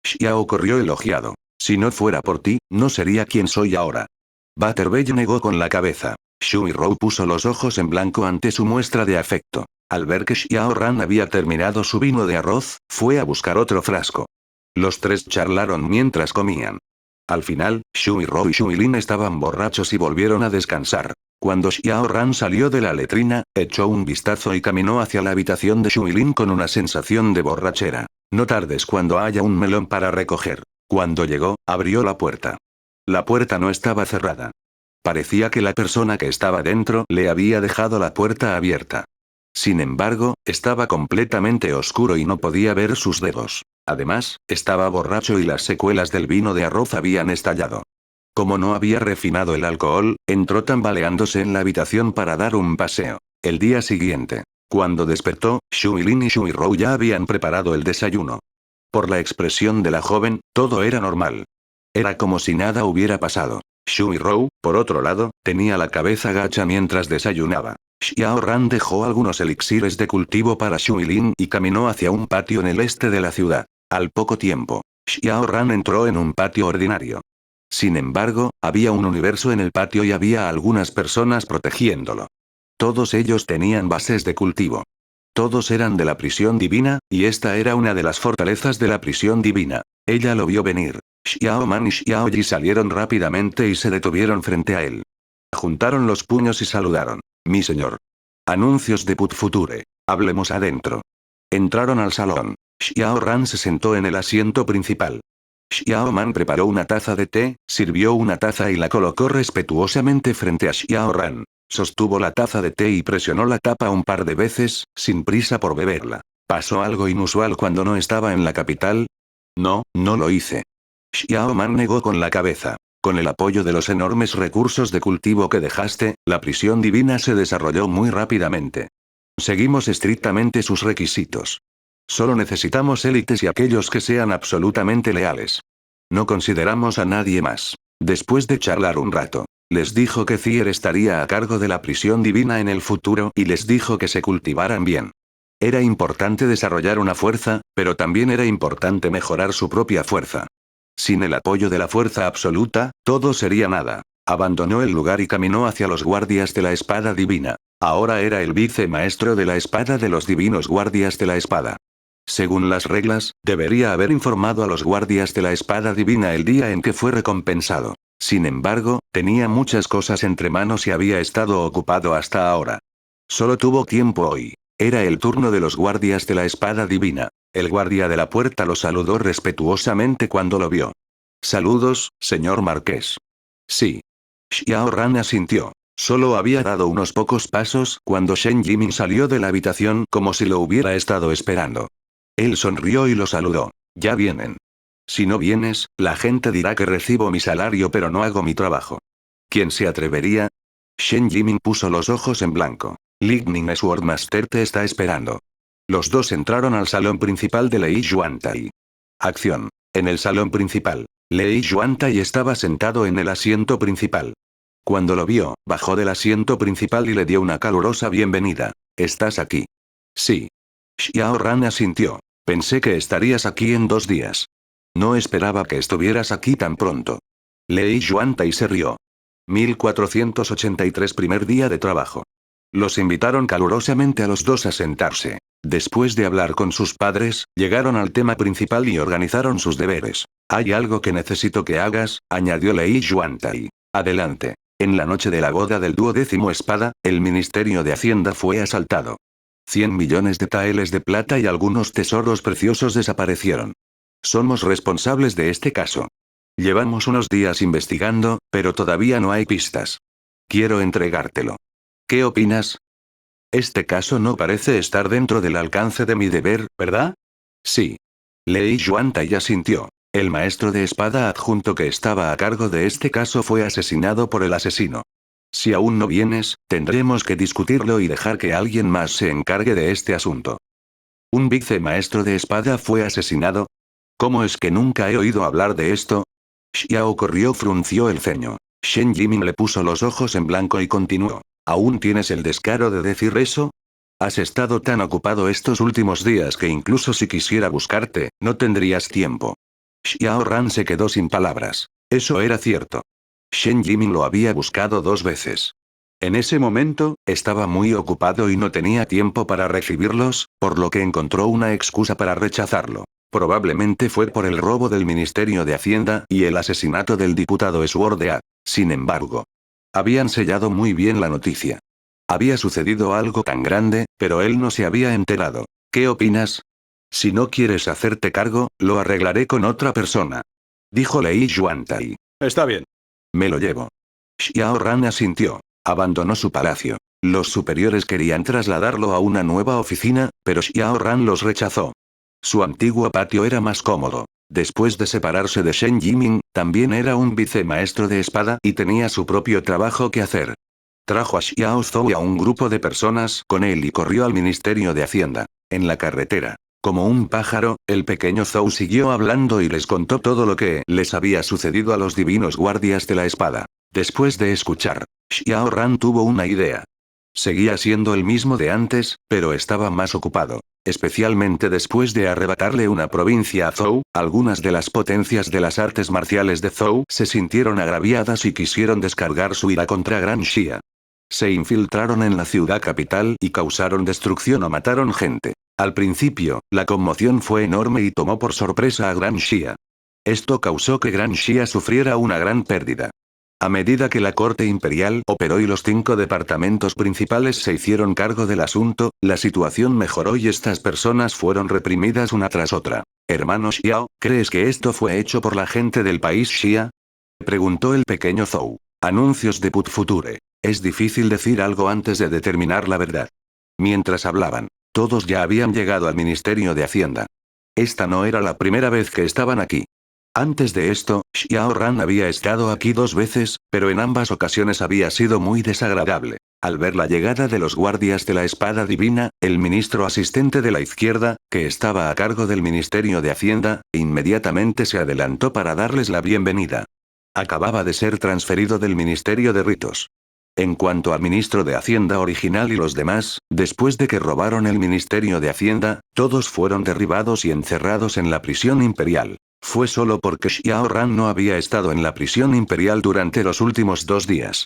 Xiao corrió elogiado. Si no fuera por ti, no sería quien soy ahora. Butterbell negó con la cabeza. Shui Rou puso los ojos en blanco ante su muestra de afecto. Al ver que Xiao Ran había terminado su vino de arroz, fue a buscar otro frasco. Los 3 charlaron mientras comían. Al final, Shui Rou y Shuilin estaban borrachos y volvieron a descansar. Cuando Xiao Ran salió de la letrina, echó un vistazo y caminó hacia la habitación de Shuilin con una sensación de borrachera. No tardes cuando haya un melón para recoger. Cuando llegó, abrió la puerta. La puerta no estaba cerrada. Parecía que la persona que estaba dentro le había dejado la puerta abierta. Sin embargo, estaba completamente oscuro y no podía ver sus dedos. Además, estaba borracho y las secuelas del vino de arroz habían estallado. Como no había refinado el alcohol, entró tambaleándose en la habitación para dar un paseo. El día siguiente, cuando despertó, Shuilin y Shui Rou ya habían preparado el desayuno. Por la expresión de la joven, todo era normal. Era como si nada hubiera pasado. Shui Rou, por otro lado, tenía la cabeza gacha mientras desayunaba. Xiao Ran dejó algunos elixires de cultivo para Shuilin y caminó hacia un patio en el este de la ciudad. Al poco tiempo, Xiao Ran entró en un patio ordinario. Sin embargo, había un universo en el patio y había algunas personas protegiéndolo. Todos ellos tenían bases de cultivo. Todos eran de la prisión divina, y esta era una de las fortalezas de la prisión divina. Ella lo vio venir. Xiao Man y Xiao Yi salieron rápidamente y se detuvieron frente a él. Juntaron los puños y saludaron. Mi señor. Anuncios de Put Future. Hablemos adentro. Entraron al salón. Xiao Ran se sentó en el asiento principal. Xiao Man preparó una taza de té, sirvió una taza y la colocó respetuosamente frente a Xiao Ran. Sostuvo la taza de té y presionó la tapa un par de veces, sin prisa por beberla. ¿Pasó algo inusual cuando no estaba en la capital? No, no lo hice. Xiao Man negó con la cabeza. Con el apoyo de los enormes recursos de cultivo que dejaste, la prisión divina se desarrolló muy rápidamente. Seguimos estrictamente sus requisitos. Solo necesitamos élites y aquellos que sean absolutamente leales. No consideramos a nadie más. Después de charlar un rato, les dijo que Zier estaría a cargo de la prisión divina en el futuro y les dijo que se cultivaran bien. Era importante desarrollar una fuerza, pero también era importante mejorar su propia fuerza. Sin el apoyo de la fuerza absoluta, todo sería nada. Abandonó el lugar y caminó hacia los guardias de la espada divina. Ahora era el vicemaestro de la espada de los divinos guardias de la espada. Según las reglas, debería haber informado a los guardias de la espada divina el día en que fue recompensado. Sin embargo, tenía muchas cosas entre manos y había estado ocupado hasta ahora. Solo tuvo tiempo hoy. Era el turno de los guardias de la espada divina. El guardia de la puerta lo saludó respetuosamente cuando lo vio. Saludos, señor Marqués. Sí. Xiao Ran asintió. Solo había dado unos pocos pasos cuando Shen Yimin salió de la habitación como si lo hubiera estado esperando. Él sonrió y lo saludó. Ya vienen. Si no vienes, la gente dirá que recibo mi salario pero no hago mi trabajo. ¿Quién se atrevería? Shen Yimin puso los ojos en blanco. Lightning Swordmaster te está esperando. Los dos entraron al salón principal de Lei Yuantai. Acción. En el salón principal. Lei Yuantai estaba sentado en el asiento principal. Cuando lo vio, bajó del asiento principal y le dio una calurosa bienvenida. ¿Estás aquí? Sí. Xiao Ran asintió. Pensé que estarías aquí en 2 días. No esperaba que estuvieras aquí tan pronto. Lei Yuantai se rió. 1483 primer día de trabajo. Los invitaron calurosamente a los dos a sentarse. Después de hablar con sus padres, llegaron al tema principal y organizaron sus deberes. Hay algo que necesito que hagas, añadió Lei Yuantai. Adelante. En la noche de la boda del 12º espada, el Ministerio de Hacienda fue asaltado. 100 millones de taeles de plata y algunos tesoros preciosos desaparecieron. Somos responsables de este caso. Llevamos unos días investigando, pero todavía no hay pistas. Quiero entregártelo. ¿Qué opinas? Este caso no parece estar dentro del alcance de mi deber, ¿verdad? Sí. Lei Yuantai asintió. El maestro de espada adjunto que estaba a cargo de este caso fue asesinado por el asesino. Si aún no vienes, tendremos que discutirlo y dejar que alguien más se encargue de este asunto. ¿Un vicemaestro de espada fue asesinado? ¿Cómo es que nunca he oído hablar de esto? Xiao corrió frunció el ceño. Shen Yimin le puso los ojos en blanco y continuó. ¿Aún tienes el descaro de decir eso? Has estado tan ocupado estos últimos días que incluso si quisiera buscarte, no tendrías tiempo. Xiao Ran se quedó sin palabras. Eso era cierto. Shen Yimin lo había buscado 2 veces. En ese momento, estaba muy ocupado y no tenía tiempo para recibirlos, por lo que encontró una excusa para rechazarlo. Probablemente fue por el robo del Ministerio de Hacienda y el asesinato del diputado Sword. Sin embargo, habían sellado muy bien la noticia. Había sucedido algo tan grande, pero él no se había enterado. ¿Qué opinas? Si no quieres hacerte cargo, lo arreglaré con otra persona. Dijo Lei Yuantai. Está bien. Me lo llevo. Xiao Ran asintió. Abandonó su palacio. Los superiores querían trasladarlo a una nueva oficina, pero Xiao Ran los rechazó. Su antiguo patio era más cómodo. Después de separarse de Shen Yimin, también era un vicemaestro de espada y tenía su propio trabajo que hacer. Trajo a Xiao Zhou y a un grupo de personas con él y corrió al Ministerio de Hacienda. En la carretera. Como un pájaro, el pequeño Zhou siguió hablando y les contó todo lo que les había sucedido a los divinos guardias de la espada. Después de escuchar, Xiao Ran tuvo una idea. Seguía siendo el mismo de antes, pero estaba más ocupado. Especialmente después de arrebatarle una provincia a Zhou, algunas de las potencias de las artes marciales de Zhou se sintieron agraviadas y quisieron descargar su ira contra Gran Xia. Se infiltraron en la ciudad capital y causaron destrucción o mataron gente. Al principio, la conmoción fue enorme y tomó por sorpresa a Gran Xia. Esto causó que Gran Xia sufriera una gran pérdida. A medida que la corte imperial operó y los 5 departamentos principales se hicieron cargo del asunto, la situación mejoró y estas personas fueron reprimidas una tras otra. Hermano Xiao, ¿crees que esto fue hecho por la gente del país Xia? Preguntó el pequeño Zhou. Anuncios de Put Future. Es difícil decir algo antes de determinar la verdad. Mientras hablaban, todos ya habían llegado al Ministerio de Hacienda. Esta no era la primera vez que estaban aquí. Antes de esto, Xiao Ran había estado aquí 2 veces, pero en ambas ocasiones había sido muy desagradable. Al ver la llegada de los guardias de la espada divina, el ministro asistente de la izquierda, que estaba a cargo del Ministerio de Hacienda, inmediatamente se adelantó para darles la bienvenida. Acababa de ser transferido del Ministerio de Ritos. En cuanto al ministro de Hacienda original y los demás, después de que robaron el Ministerio de Hacienda, todos fueron derribados y encerrados en la prisión imperial. Fue solo porque Xiao Ran no había estado en la prisión imperial durante los últimos 2 días.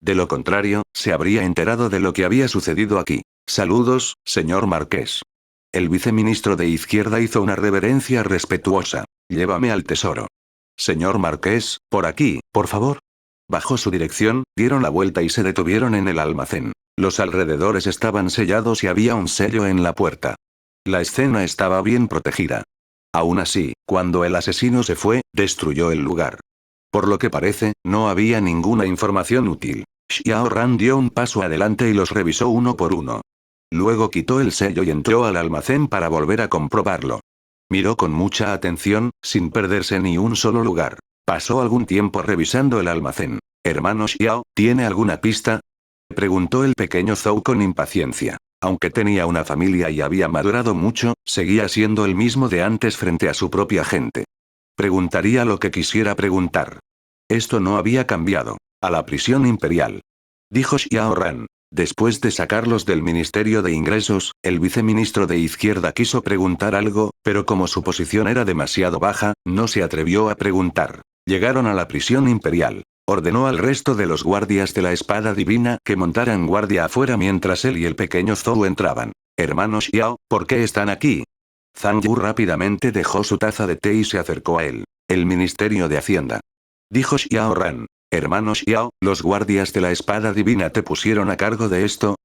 De lo contrario, se habría enterado de lo que había sucedido aquí. Saludos, señor Marqués. El viceministro de Izquierda hizo una reverencia respetuosa. Llévame al tesoro. Señor Marqués, por aquí, por favor. Bajo su dirección, dieron la vuelta y se detuvieron en el almacén. Los alrededores estaban sellados y había un sello en la puerta. La escena estaba bien protegida. Aún así, cuando el asesino se fue, destruyó el lugar. Por lo que parece, no había ninguna información útil. Xiao Ran dio un paso adelante y los revisó uno por uno. Luego quitó el sello y entró al almacén para volver a comprobarlo. Miró con mucha atención, sin perderse ni un solo lugar. Pasó algún tiempo revisando el almacén. Hermano Xiao, ¿tiene alguna pista? Preguntó el pequeño Zhou con impaciencia. Aunque tenía una familia y había madurado mucho, seguía siendo el mismo de antes frente a su propia gente. Preguntaría lo que quisiera preguntar. Esto no había cambiado. A la prisión imperial. Dijo Xiao Ran. Después de sacarlos del Ministerio de Ingresos, el viceministro de Izquierda quiso preguntar algo, pero como su posición era demasiado baja, no se atrevió a preguntar. Llegaron a la prisión imperial. Ordenó al resto de los guardias de la espada divina que montaran guardia afuera mientras él y el pequeño Zhou entraban. Hermano Xiao, ¿por qué están aquí? Zhang Yu rápidamente dejó su taza de té y se acercó a él. El Ministerio de Hacienda. Dijo Xiao Ran. Hermano Xiao, ¿los guardias de la espada divina te pusieron a cargo de esto?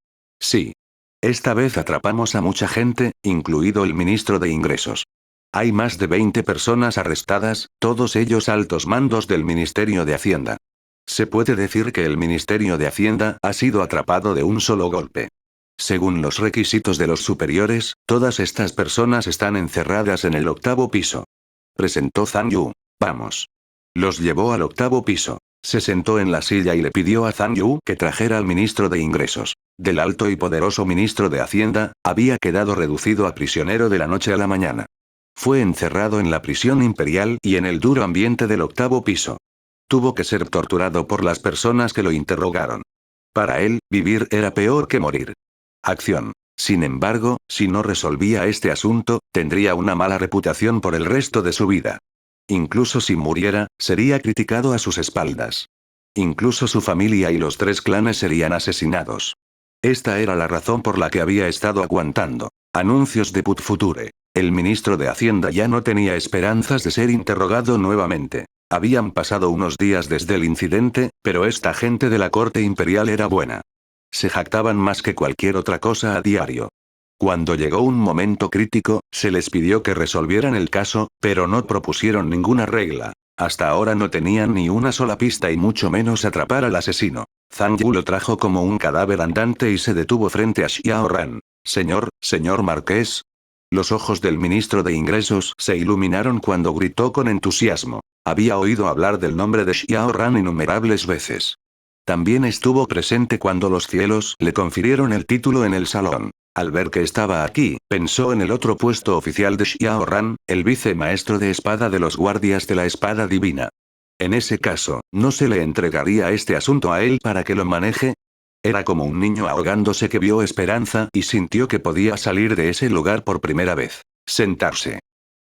Sí. Esta vez atrapamos a mucha gente, incluido el ministro de Ingresos. Hay más de 20 personas arrestadas, todos ellos altos mandos del Ministerio de Hacienda. Se puede decir que el Ministerio de Hacienda ha sido atrapado de un solo golpe. Según los requisitos de los superiores, todas estas personas están encerradas en el 8º piso. Presentó Zhang Yu. Vamos. Los llevó al 8º piso. Se sentó en la silla y le pidió a Zhang Yu que trajera al ministro de Ingresos. Del alto y poderoso ministro de Hacienda, había quedado reducido a prisionero de la noche a la mañana. Fue encerrado en la prisión imperial y en el duro ambiente del 8º piso. Tuvo que ser torturado por las personas que lo interrogaron. Para él, vivir era peor que morir. Acción. Sin embargo, si no resolvía este asunto, tendría una mala reputación por el resto de su vida. Incluso si muriera, sería criticado a sus espaldas. Incluso su familia y los 3 clanes serían asesinados. Esta era la razón por la que había estado aguantando. Anuncios de Put Future. El ministro de Hacienda ya no tenía esperanzas de ser interrogado nuevamente. Habían pasado unos días desde el incidente, pero esta gente de la corte imperial era buena. Se jactaban más que cualquier otra cosa a diario. Cuando llegó un momento crítico, se les pidió que resolvieran el caso, pero no propusieron ninguna regla. Hasta ahora no tenían ni una sola pista y mucho menos atrapar al asesino. Zhang Yu lo trajo como un cadáver andante y se detuvo frente a Xiao Ran. Señor Marqués. Los ojos del ministro de Ingresos se iluminaron cuando gritó con entusiasmo. Había oído hablar del nombre de Xiao Ran innumerables veces. También estuvo presente cuando los cielos le confirieron el título en el salón. Al ver que estaba aquí, pensó en el otro puesto oficial de Xiao Ran, el vicemaestro de espada de los guardias de la espada divina. En ese caso, ¿no se le entregaría este asunto a él para que lo maneje? Era como un niño ahogándose que vio esperanza y sintió que podía salir de ese lugar por primera vez. Sentarse.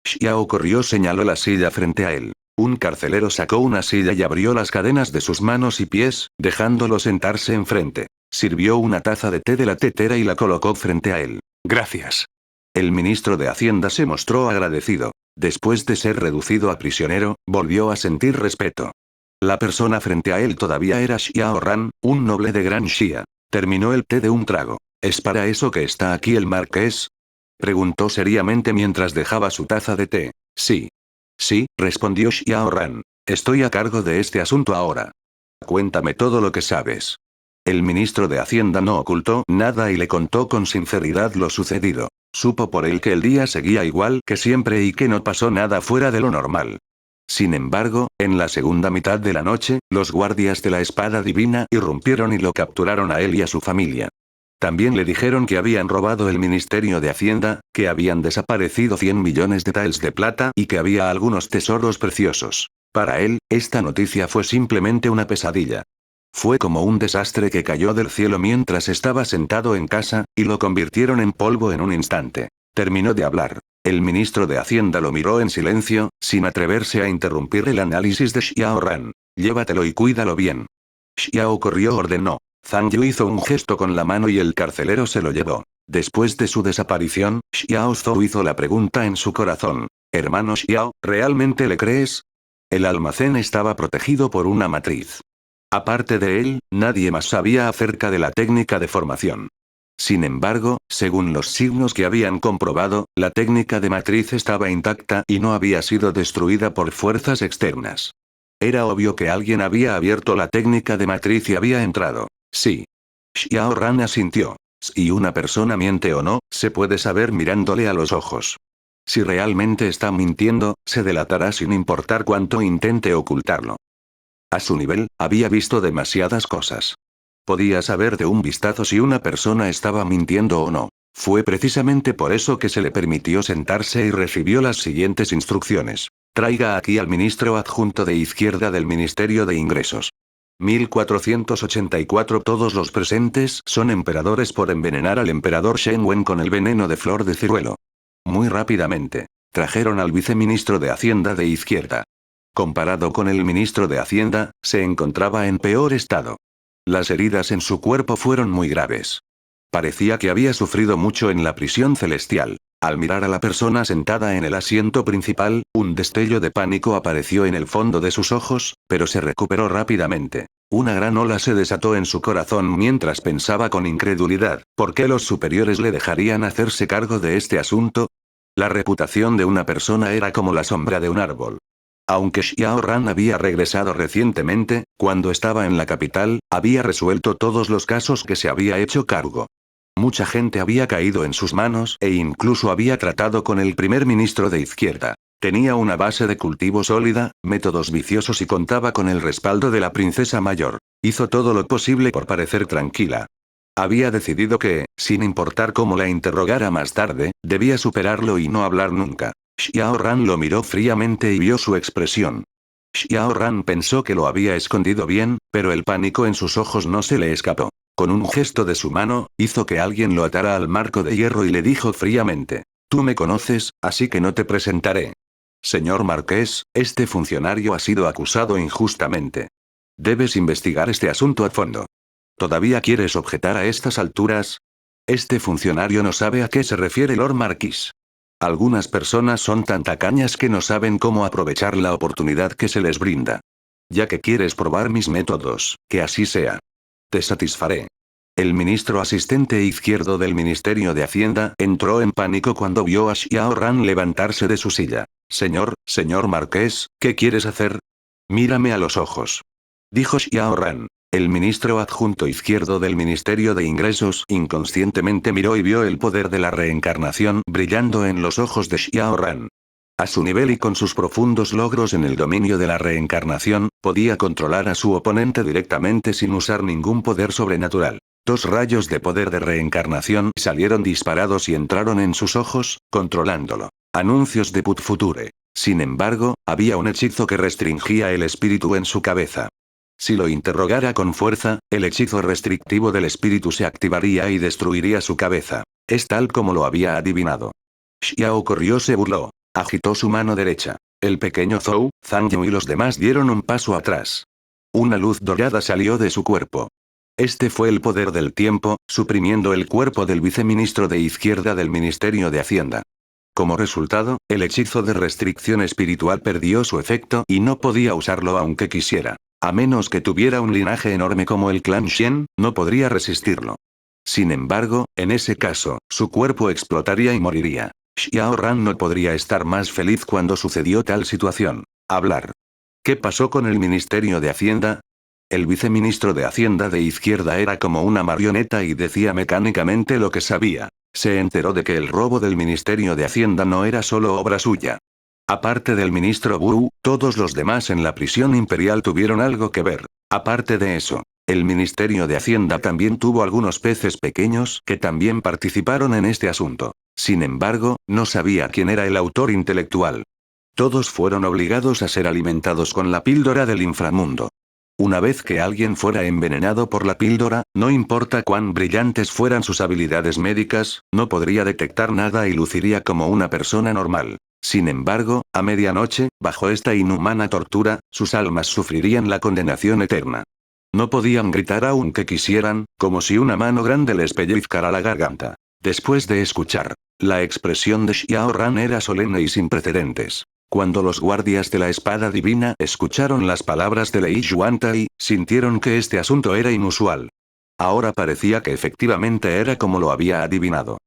Xiao corrió, señaló la silla frente a él. Un carcelero sacó una silla y abrió las cadenas de sus manos y pies, dejándolo sentarse enfrente. Sirvió una taza de té de la tetera y la colocó frente a él. Gracias. El ministro de Hacienda se mostró agradecido. Después de ser reducido a prisionero, volvió a sentir respeto. La persona frente a él todavía era Xiao Ran, un noble de Gran Xia. Terminó el té de un trago. ¿Es para eso que está aquí el marqués? Preguntó seriamente mientras dejaba su taza de té. Sí. Sí, respondió Xiao Ran. Estoy a cargo de este asunto ahora. Cuéntame todo lo que sabes. El ministro de Hacienda no ocultó nada y le contó con sinceridad lo sucedido. Supo por él que el día seguía igual que siempre y que no pasó nada fuera de lo normal. Sin embargo, en la segunda mitad de la noche, los guardias de la espada divina irrumpieron y lo capturaron a él y a su familia. También le dijeron que habían robado el Ministerio de Hacienda, que habían desaparecido 100 millones de taels de plata y que había algunos tesoros preciosos. Para él, esta noticia fue simplemente una pesadilla. Fue como un desastre que cayó del cielo mientras estaba sentado en casa, y lo convirtieron en polvo en un instante. Terminó de hablar. El ministro de Hacienda lo miró en silencio, sin atreverse a interrumpir el análisis de Xiao Ran. Llévatelo y cuídalo bien. Xiao corrió ordenó. Zhang Yu hizo un gesto con la mano y el carcelero se lo llevó. Después de su desaparición, Xiao Zhou hizo la pregunta en su corazón. Hermano Xiao, ¿realmente le crees? El almacén estaba protegido por una matriz. Aparte de él, nadie más sabía acerca de la técnica de formación. Sin embargo, según los signos que habían comprobado, la técnica de matriz estaba intacta y no había sido destruida por fuerzas externas. Era obvio que alguien había abierto la técnica de matriz y había entrado. Sí. Xiao Ran asintió. Si una persona miente o no, se puede saber mirándole a los ojos. Si realmente está mintiendo, se delatará sin importar cuánto intente ocultarlo. A su nivel, había visto demasiadas cosas. Podía saber de un vistazo si una persona estaba mintiendo o no. Fue precisamente por eso que se le permitió sentarse y recibió las siguientes instrucciones. Traiga aquí al ministro adjunto de izquierda del Ministerio de Ingresos. 1484. Todos los presentes son emperadores por envenenar al emperador Shen Wen con el veneno de flor de ciruelo. Muy rápidamente. Trajeron al viceministro de Hacienda de izquierda. Comparado con el ministro de Hacienda, se encontraba en peor estado. Las heridas en su cuerpo fueron muy graves. Parecía que había sufrido mucho en la prisión celestial. Al mirar a la persona sentada en el asiento principal, un destello de pánico apareció en el fondo de sus ojos, pero se recuperó rápidamente. Una gran ola se desató en su corazón mientras pensaba con incredulidad, ¿por qué los superiores le dejarían hacerse cargo de este asunto? La reputación de una persona era como la sombra de un árbol. Aunque Xiao Ran había regresado recientemente, cuando estaba en la capital, había resuelto todos los casos que se había hecho cargo. Mucha gente había caído en sus manos e incluso había tratado con el primer ministro de izquierda. Tenía una base de cultivo sólida, métodos viciosos y contaba con el respaldo de la princesa mayor. Hizo todo lo posible por parecer tranquila. Había decidido que, sin importar cómo la interrogara más tarde, debía superarlo y no hablar nunca. Xiao Ran lo miró fríamente y vio su expresión. Xiao Ran pensó que lo había escondido bien, pero el pánico en sus ojos no se le escapó. Con un gesto de su mano, hizo que alguien lo atara al marco de hierro y le dijo fríamente. Tú me conoces, así que no te presentaré. Señor Marqués, este funcionario ha sido acusado injustamente. Debes investigar este asunto a fondo. ¿Todavía quieres objetar a estas alturas? Este funcionario no sabe a qué se refiere Lord Marquis. Algunas personas son tan tacañas que no saben cómo aprovechar la oportunidad que se les brinda. Ya que quieres probar mis métodos, que así sea. Te satisfaré. El ministro asistente izquierdo del Ministerio de Hacienda entró en pánico cuando vio a Xiao Ran levantarse de su silla. Señor Marqués, ¿qué quieres hacer? Mírame a los ojos. Dijo Xiao Ran. El ministro adjunto izquierdo del Ministerio de Ingresos inconscientemente miró y vio el poder de la reencarnación brillando en los ojos de Xiao Ran. A su nivel y con sus profundos logros en el dominio de la reencarnación, podía controlar a su oponente directamente sin usar ningún poder sobrenatural. 2 rayos de poder de reencarnación salieron disparados y entraron en sus ojos, controlándolo. Anuncios de Put Future. Sin embargo, había un hechizo que restringía el espíritu en su cabeza. Si lo interrogara con fuerza, el hechizo restrictivo del espíritu se activaría y destruiría su cabeza. Es tal como lo había adivinado. Xiao corrió, se burló. Agitó su mano derecha. El pequeño Zhou, Zhang Yu y los demás dieron un paso atrás. Una luz dorada salió de su cuerpo. Este fue el poder del tiempo, suprimiendo el cuerpo del viceministro de izquierda del Ministerio de Hacienda. Como resultado, el hechizo de restricción espiritual perdió su efecto y no podía usarlo aunque quisiera. A menos que tuviera un linaje enorme como el clan Shen, no podría resistirlo. Sin embargo, en ese caso, su cuerpo explotaría y moriría. Xiao Ran no podría estar más feliz cuando sucedió tal situación. Hablar. ¿Qué pasó con el Ministerio de Hacienda? El viceministro de Hacienda de izquierda era como una marioneta y decía mecánicamente lo que sabía. Se enteró de que el robo del Ministerio de Hacienda no era solo obra suya. Aparte del ministro Wu, todos los demás en la prisión imperial tuvieron algo que ver. Aparte de eso, el Ministerio de Hacienda también tuvo algunos peces pequeños que también participaron en este asunto. Sin embargo, no sabía quién era el autor intelectual. Todos fueron obligados a ser alimentados con la píldora del inframundo. Una vez que alguien fuera envenenado por la píldora, no importa cuán brillantes fueran sus habilidades médicas, no podría detectar nada y luciría como una persona normal. Sin embargo, a medianoche, bajo esta inhumana tortura, sus almas sufrirían la condenación eterna. No podían gritar aunque quisieran, como si una mano grande les pellizcara la garganta. Después de escuchar, la expresión de Xiao Ran era solemne y sin precedentes. Cuando los guardias de la espada divina escucharon las palabras de Lei Yuantai, sintieron que este asunto era inusual. Ahora parecía que efectivamente era como lo había adivinado.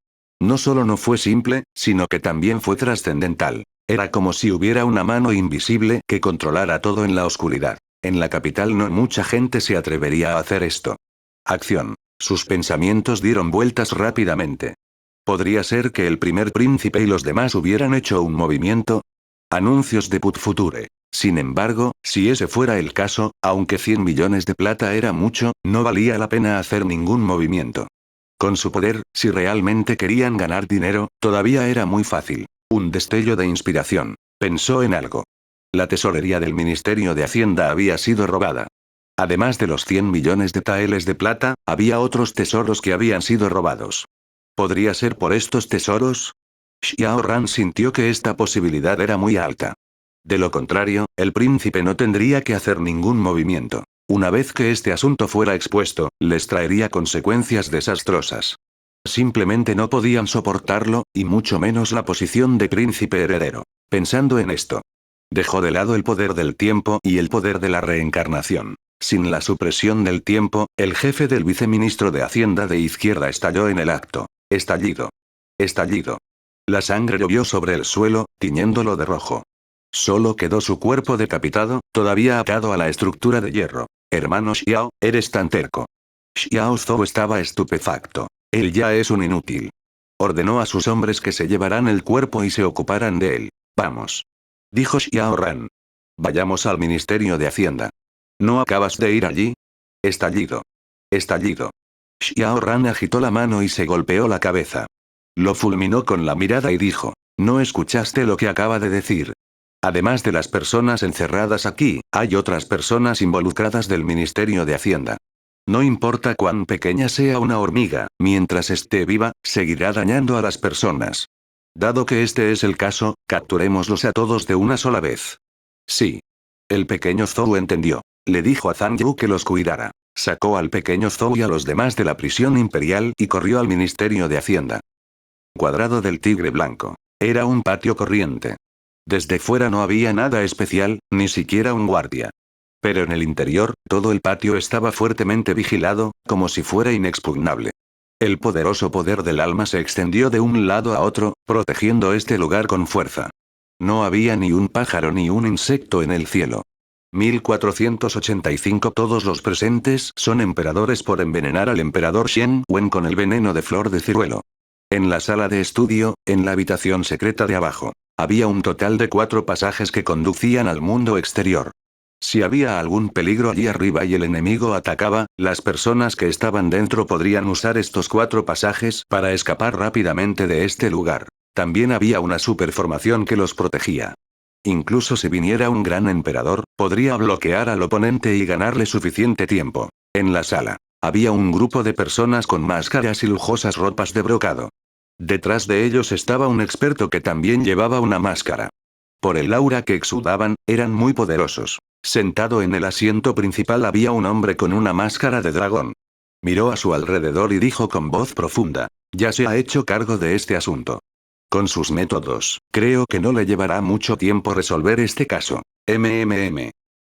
No solo no fue simple, sino que también fue trascendental. Era como si hubiera una mano invisible que controlara todo en la oscuridad. En la capital no mucha gente se atrevería a hacer esto. Acción. Sus pensamientos dieron vueltas rápidamente. ¿Podría ser que el primer príncipe y los demás hubieran hecho un movimiento? Anuncios de Put Future. Sin embargo, si ese fuera el caso, aunque 100 millones de plata era mucho, no valía la pena hacer ningún movimiento. Con su poder, si realmente querían ganar dinero, todavía era muy fácil. Un destello de inspiración. Pensó en algo. La tesorería del Ministerio de Hacienda había sido robada. Además de los 100 millones de taeles de plata, había otros tesoros que habían sido robados. ¿Podría ser por estos tesoros? Xiao Ran sintió que esta posibilidad era muy alta. De lo contrario, el príncipe no tendría que hacer ningún movimiento. Una vez que este asunto fuera expuesto, les traería consecuencias desastrosas. Simplemente no podían soportarlo, y mucho menos la posición de príncipe heredero. Pensando en esto, dejó de lado el poder del tiempo y el poder de la reencarnación. Sin la supresión del tiempo, el jefe del viceministro de Hacienda de izquierda estalló en el acto. Estallido. Estallido. La sangre llovió sobre el suelo, tiñéndolo de rojo. Solo quedó su cuerpo decapitado, todavía atado a la estructura de hierro. Hermano Xiao, eres tan terco. Xiao Zhou estaba estupefacto. Él ya es un inútil. Ordenó a sus hombres que se llevaran el cuerpo y se ocuparan de él. Vamos. Dijo Xiao Ran. Vayamos al Ministerio de Hacienda. ¿No acabas de ir allí? Estallido. Estallido. Xiao Ran agitó la mano y se golpeó la cabeza. Lo fulminó con la mirada y dijo, ¿no escuchaste lo que acaba de decir? Además de las personas encerradas aquí, hay otras personas involucradas del Ministerio de Hacienda. No importa cuán pequeña sea una hormiga, mientras esté viva, seguirá dañando a las personas. Dado que este es el caso, capturémoslos a todos de una sola vez. Sí. El pequeño Zhou entendió. Le dijo a Zhang Yu que los cuidara. Sacó al pequeño Zhou y a los demás de la prisión imperial y corrió al Ministerio de Hacienda. Cuadrado del Tigre Blanco. Era un patio corriente. Desde fuera no había nada especial, ni siquiera un guardia. Pero en el interior, todo el patio estaba fuertemente vigilado, como si fuera inexpugnable. El poderoso poder del alma se extendió de un lado a otro, protegiendo este lugar con fuerza. No había ni un pájaro ni un insecto en el cielo. 1485 Todos los presentes son emperadores por envenenar al emperador Shen Wen con el veneno de flor de ciruelo. En la sala de estudio, en la habitación secreta de abajo, había un total de 4 pasajes que conducían al mundo exterior. Si había algún peligro allí arriba y el enemigo atacaba, las personas que estaban dentro podrían usar estos 4 pasajes para escapar rápidamente de este lugar. También había una superformación que los protegía. Incluso si viniera un gran emperador, podría bloquear al oponente y ganarle suficiente tiempo. En la sala, había un grupo de personas con máscaras y lujosas ropas de brocado. Detrás de ellos estaba un experto que también llevaba una máscara. Por el aura que exudaban, eran muy poderosos. Sentado en el asiento principal había un hombre con una máscara de dragón. Miró a su alrededor y dijo con voz profunda, ya se ha hecho cargo de este asunto. Con sus métodos, creo que no le llevará mucho tiempo resolver este caso.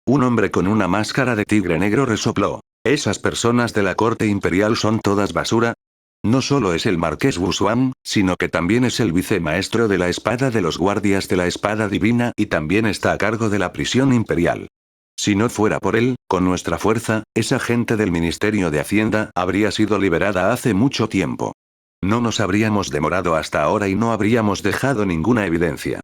Un hombre con una máscara de tigre negro resopló. ¿Esas personas de la corte imperial son todas basura? No solo es el marqués Wushuang, sino que también es el vicemaestro de la espada de los guardias de la espada divina y también está a cargo de la prisión imperial. Si no fuera por él, con nuestra fuerza, esa gente del Ministerio de Hacienda habría sido liberada hace mucho tiempo. No nos habríamos demorado hasta ahora y no habríamos dejado ninguna evidencia.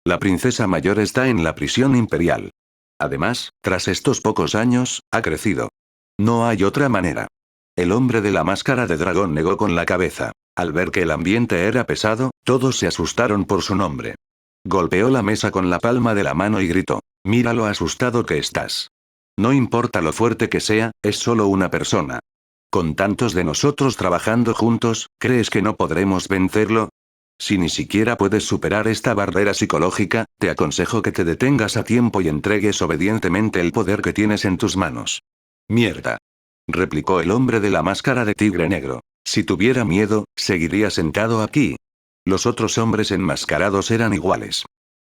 La princesa mayor está en la prisión imperial. Además, tras estos pocos años, ha crecido. No hay otra manera. El hombre de la máscara de dragón negó con la cabeza. Al ver que el ambiente era pesado, todos se asustaron por su nombre. Golpeó la mesa con la palma de la mano y gritó. Mira lo asustado que estás. No importa lo fuerte que sea, es solo una persona. Con tantos de nosotros trabajando juntos, ¿crees que no podremos vencerlo? Si ni siquiera puedes superar esta barrera psicológica, te aconsejo que te detengas a tiempo y entregues obedientemente el poder que tienes en tus manos. Mierda. Replicó el hombre de la máscara de tigre negro. Si tuviera miedo, seguiría sentado aquí. Los otros hombres enmascarados eran iguales.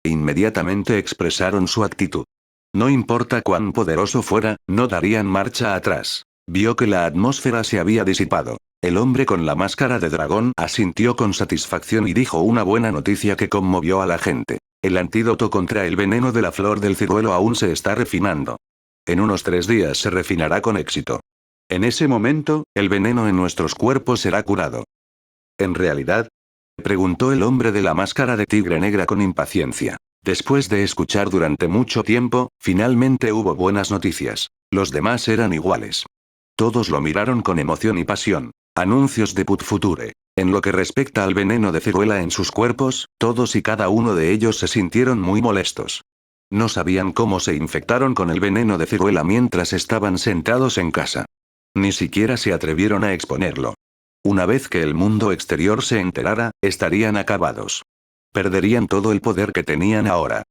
Inmediatamente expresaron su actitud. No importa cuán poderoso fuera, no darían marcha atrás. Vio que la atmósfera se había disipado. El hombre con la máscara de dragón asintió con satisfacción y dijo una buena noticia que conmovió a la gente. El antídoto contra el veneno de la flor del ciruelo aún se está refinando. En unos 3 días se refinará con éxito. En ese momento, el veneno en nuestros cuerpos será curado. ¿En realidad? Preguntó el hombre de la máscara de tigre negra con impaciencia. Después de escuchar durante mucho tiempo, finalmente hubo buenas noticias. Los demás eran iguales. Todos lo miraron con emoción y pasión. Anuncios de Put Future. En lo que respecta al veneno de ciruela en sus cuerpos, todos y cada uno de ellos se sintieron muy molestos. No sabían cómo se infectaron con el veneno de ciruela mientras estaban sentados en casa. Ni siquiera se atrevieron a exponerlo. Una vez que el mundo exterior se enterara, estarían acabados. Perderían todo el poder que tenían ahora.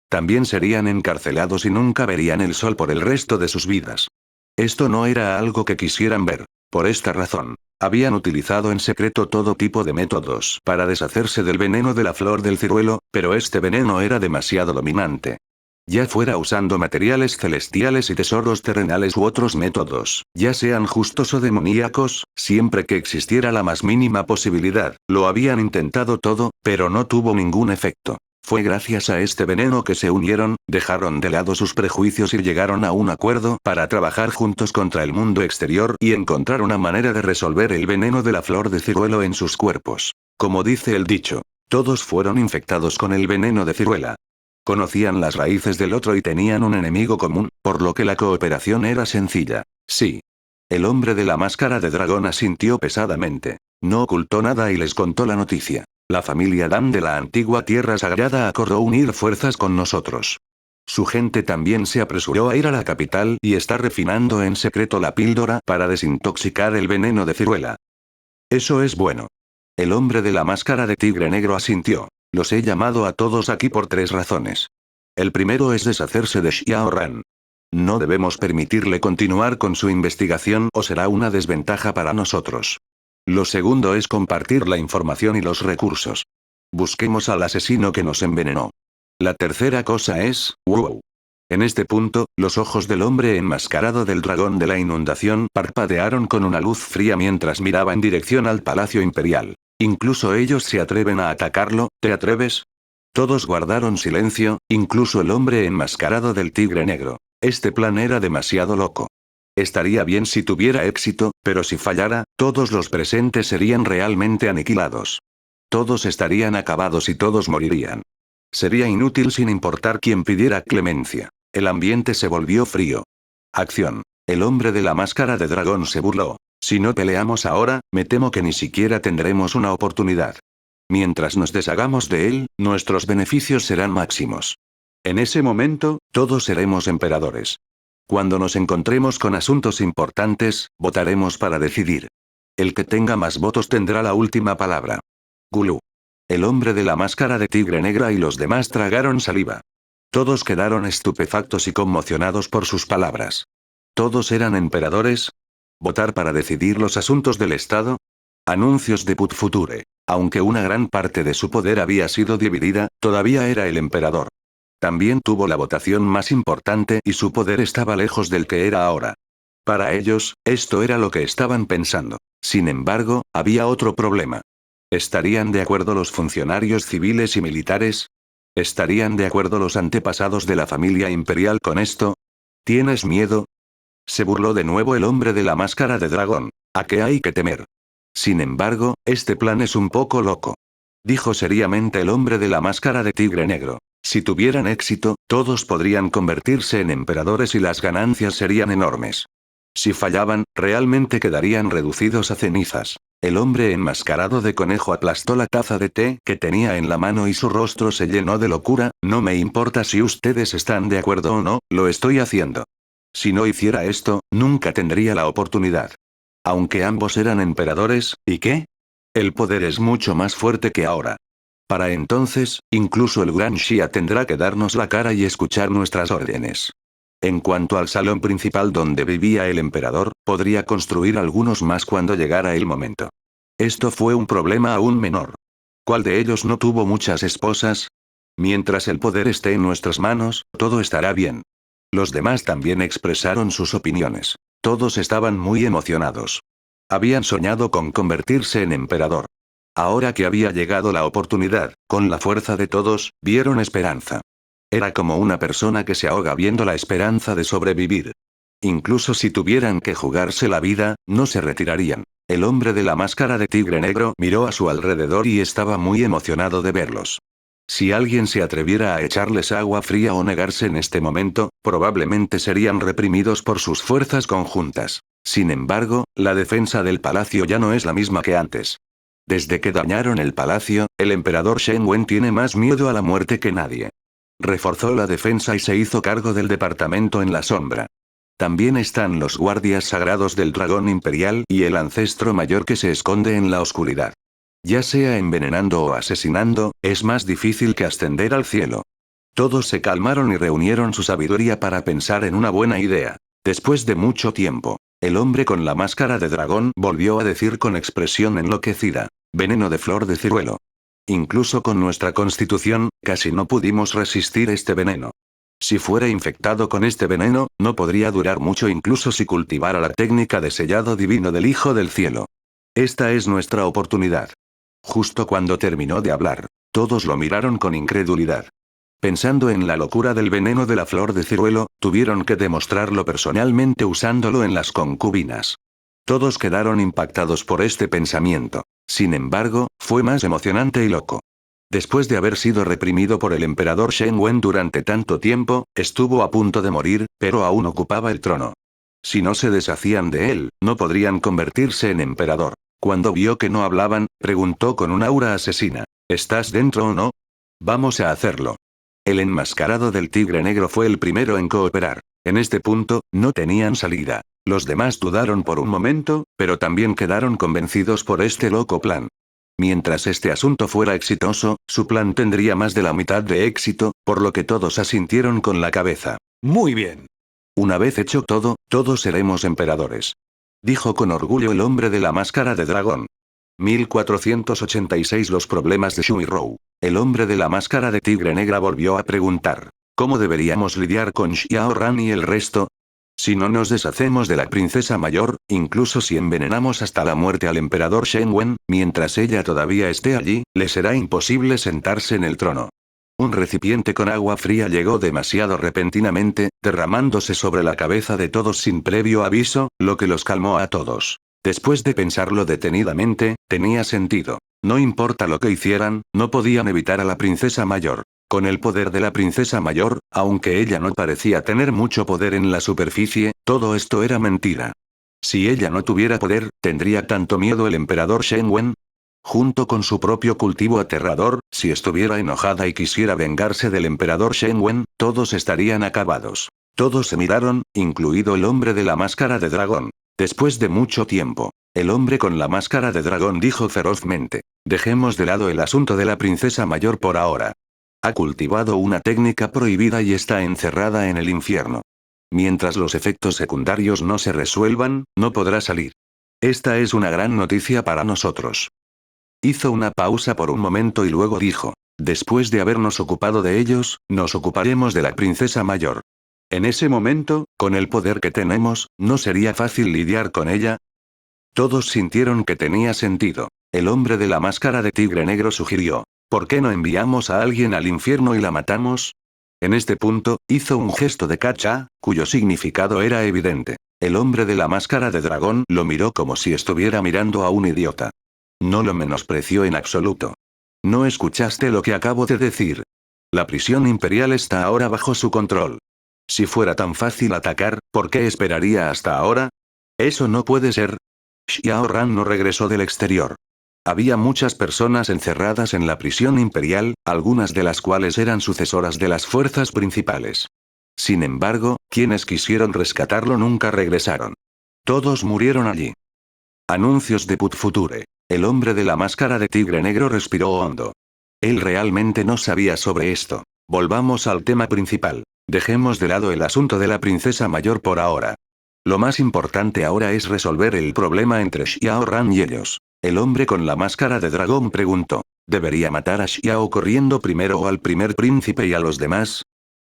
También serían encarcelados y nunca verían el sol por el resto de sus vidas. Esto no era algo que quisieran ver. Por esta razón, habían utilizado en secreto todo tipo de métodos para deshacerse del veneno de la flor del ciruelo, pero este veneno era demasiado dominante. Ya fuera usando materiales celestiales y tesoros terrenales u otros métodos, ya sean justos o demoníacos, siempre que existiera la más mínima posibilidad, lo habían intentado todo, pero no tuvo ningún efecto. Fue gracias a este veneno que se unieron, dejaron de lado sus prejuicios y llegaron a un acuerdo para trabajar juntos contra el mundo exterior y encontrar una manera de resolver el veneno de la flor de ciruelo en sus cuerpos. Como dice el dicho, todos fueron infectados con el veneno de ciruela. Conocían las raíces del otro y tenían un enemigo común, por lo que la cooperación era sencilla. Sí. El hombre de la máscara de dragón asintió pesadamente. No ocultó nada y les contó la noticia. La familia Dan de la antigua Tierra Sagrada acordó unir fuerzas con nosotros. Su gente también se apresuró a ir a la capital y está refinando en secreto la píldora para desintoxicar el veneno de ciruela. Eso es bueno. El hombre de la máscara de tigre negro asintió. Los he llamado a todos aquí por 3 razones. El primero es deshacerse de Xiao Ran. No debemos permitirle continuar con su investigación o será una desventaja para nosotros. Lo segundo es compartir la información y los recursos. Busquemos al asesino que nos envenenó. La tercera cosa es, wow. En este punto, los ojos del hombre enmascarado del dragón de la inundación parpadearon con una luz fría mientras miraba en dirección al Palacio Imperial. Incluso ellos se atreven a atacarlo, ¿te atreves? Todos guardaron silencio, incluso el hombre enmascarado del tigre negro. Este plan era demasiado loco. Estaría bien si tuviera éxito, pero si fallara, todos los presentes serían realmente aniquilados. Todos estarían acabados y todos morirían. Sería inútil sin importar quién pidiera clemencia. El ambiente se volvió frío. Acción. El hombre de la máscara de dragón se burló. Si no peleamos ahora, me temo que ni siquiera tendremos una oportunidad. Mientras nos deshagamos de él, nuestros beneficios serán máximos. En ese momento, todos seremos emperadores. Cuando nos encontremos con asuntos importantes, votaremos para decidir. El que tenga más votos tendrá la última palabra. Gulú. El hombre de la máscara de tigre negra y los demás tragaron saliva. Todos quedaron estupefactos y conmocionados por sus palabras. ¿Todos eran emperadores? ¿Votar para decidir los asuntos del Estado? Anuncios de Put Future. Aunque una gran parte de su poder había sido dividida, todavía era el emperador. También tuvo la votación más importante y su poder estaba lejos del que era ahora. Para ellos, esto era lo que estaban pensando. Sin embargo, había otro problema. ¿Estarían de acuerdo los funcionarios civiles y militares? ¿Estarían de acuerdo los antepasados de la familia imperial con esto? ¿Tienes miedo? Se burló de nuevo el hombre de la máscara de dragón. ¿A qué hay que temer? Sin embargo, este plan es un poco loco. Dijo seriamente el hombre de la máscara de tigre negro. Si tuvieran éxito, todos podrían convertirse en emperadores y las ganancias serían enormes. Si fallaban, realmente quedarían reducidos a cenizas. El hombre enmascarado de conejo aplastó la taza de té que tenía en la mano y su rostro se llenó de locura. No me importa si ustedes están de acuerdo o no, lo estoy haciendo. Si no hiciera esto, nunca tendría la oportunidad. Aunque ambos eran emperadores, ¿y qué? El poder es mucho más fuerte que ahora. Para entonces, incluso el gran Xia tendrá que darnos la cara y escuchar nuestras órdenes. En cuanto al salón principal donde vivía el emperador, podría construir algunos más cuando llegara el momento. Esto fue un problema aún menor. ¿Cuál de ellos no tuvo muchas esposas? Mientras el poder esté en nuestras manos, todo estará bien. Los demás también expresaron sus opiniones. Todos estaban muy emocionados. Habían soñado con convertirse en emperador. Ahora que había llegado la oportunidad, con la fuerza de todos, vieron esperanza. Era como una persona que se ahoga viendo la esperanza de sobrevivir. Incluso si tuvieran que jugarse la vida, no se retirarían. El hombre de la máscara de tigre negro miró a su alrededor y estaba muy emocionado de verlos. Si alguien se atreviera a echarles agua fría o negarse en este momento, probablemente serían reprimidos por sus fuerzas conjuntas. Sin embargo, la defensa del palacio ya no es la misma que antes. Desde que dañaron el palacio, el emperador Shen Wen tiene más miedo a la muerte que nadie. Reforzó la defensa y se hizo cargo del departamento en la sombra. También están los guardias sagrados del dragón imperial y el ancestro mayor que se esconde en la oscuridad. Ya sea envenenando o asesinando, es más difícil que ascender al cielo. Todos se calmaron y reunieron su sabiduría para pensar en una buena idea. Después de mucho tiempo, el hombre con la máscara de dragón volvió a decir con expresión enloquecida: veneno de flor de ciruelo. Incluso con nuestra constitución, casi no pudimos resistir este veneno. Si fuera infectado con este veneno, no podría durar mucho incluso si cultivara la técnica de sellado divino del Hijo del Cielo. Esta es nuestra oportunidad. Justo cuando terminó de hablar, todos lo miraron con incredulidad. Pensando en la locura del veneno de la flor de ciruelo, tuvieron que demostrarlo personalmente usándolo en las concubinas. Todos quedaron impactados por este pensamiento. Sin embargo, fue más emocionante y loco. Después de haber sido reprimido por el emperador Shen Wen durante tanto tiempo, estuvo a punto de morir, pero aún ocupaba el trono. Si no se deshacían de él, no podrían convertirse en emperador. Cuando vio que no hablaban, preguntó con un aura asesina: ¿estás dentro o no? Vamos a hacerlo. El enmascarado del tigre negro fue el primero en cooperar. En este punto, no tenían salida. Los demás dudaron por un momento, pero también quedaron convencidos por este loco plan. Mientras este asunto fuera exitoso, su plan tendría más de la mitad de éxito, por lo que todos asintieron con la cabeza. Muy bien. Una vez hecho todo, todos seremos emperadores. Dijo con orgullo el hombre de la máscara de dragón. 1486 Los problemas de Shui Rou. El hombre de la máscara de tigre negra volvió a preguntar: ¿cómo deberíamos lidiar con Xiao Ran y el resto? Si no nos deshacemos de la princesa mayor, incluso si envenenamos hasta la muerte al emperador Shen Wen, mientras ella todavía esté allí, le será imposible sentarse en el trono. Un recipiente con agua fría llegó demasiado repentinamente, derramándose sobre la cabeza de todos sin previo aviso, lo que los calmó a todos. Después de pensarlo detenidamente, tenía sentido. No importa lo que hicieran, no podían evitar a la princesa mayor. Con el poder de la princesa mayor, aunque ella no parecía tener mucho poder en la superficie, todo esto era mentira. Si ella no tuviera poder, ¿tendría tanto miedo el emperador Shen Wen? Junto con su propio cultivo aterrador, si estuviera enojada y quisiera vengarse del emperador Shen Wen, todos estarían acabados. Todos se miraron, incluido el hombre de la máscara de dragón. Después de mucho tiempo, el hombre con la máscara de dragón dijo ferozmente: dejemos de lado el asunto de la princesa mayor por ahora. Ha cultivado una técnica prohibida y está encerrada en el infierno. Mientras los efectos secundarios no se resuelvan, no podrá salir. Esta es una gran noticia para nosotros. Hizo una pausa por un momento y luego dijo. Después de habernos ocupado de ellos, nos ocuparemos de la princesa mayor. En ese momento, con el poder que tenemos, ¿no sería fácil lidiar con ella? Todos sintieron que tenía sentido. El hombre de la máscara de tigre negro sugirió. ¿Por qué no enviamos a alguien al infierno y la matamos? En este punto, hizo un gesto de cacha, cuyo significado era evidente. El hombre de la máscara de dragón lo miró como si estuviera mirando a un idiota. No lo menospreció en absoluto. ¿No escuchaste lo que acabo de decir? La prisión imperial está ahora bajo su control. Si fuera tan fácil atacar, ¿por qué esperaría hasta ahora? Eso no puede ser. Xiao Ran no regresó del exterior. Había muchas personas encerradas en la prisión imperial, algunas de las cuales eran sucesoras de las fuerzas principales. Sin embargo, quienes quisieron rescatarlo nunca regresaron. Todos murieron allí. Anuncios de Put Future. El hombre de la máscara de tigre negro respiró hondo. Él realmente no sabía sobre esto. Volvamos al tema principal. Dejemos de lado el asunto de la princesa mayor por ahora. Lo más importante ahora es resolver el problema entre Xiao Ran y ellos. El hombre con la máscara de dragón preguntó. ¿Debería matar a Xiao corriendo primero o al primer príncipe y a los demás?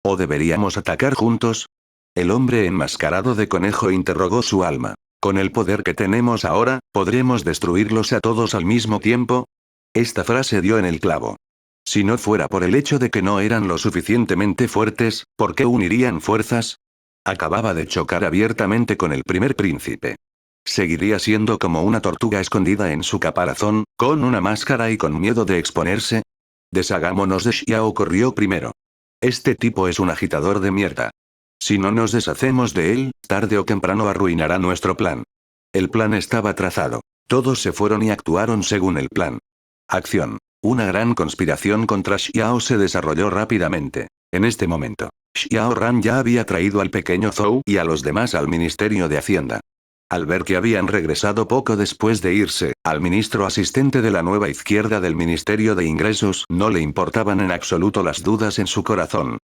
¿O deberíamos atacar juntos? El hombre enmascarado de conejo interrogó su alma. ¿Con el poder que tenemos ahora, podremos destruirlos a todos al mismo tiempo? Esta frase dio en el clavo. Si no fuera por el hecho de que no eran lo suficientemente fuertes, ¿por qué unirían fuerzas? Acababa de chocar abiertamente con el primer príncipe. ¿Seguiría siendo como una tortuga escondida en su caparazón, con una máscara y con miedo de exponerse? Deshagámonos de Xiao corrió primero. Este tipo es un agitador de mierda. Si no nos deshacemos de él, tarde o temprano arruinará nuestro plan. El plan estaba trazado. Todos se fueron y actuaron según el plan. Acción. Una gran conspiración contra Xiao se desarrolló rápidamente. En este momento, Xiao Ran ya había traído al pequeño Zhou y a los demás al Ministerio de Hacienda. Al ver que habían regresado poco después de irse, al ministro asistente de la nueva izquierda del Ministerio de Ingresos no le importaban en absoluto las dudas en su corazón.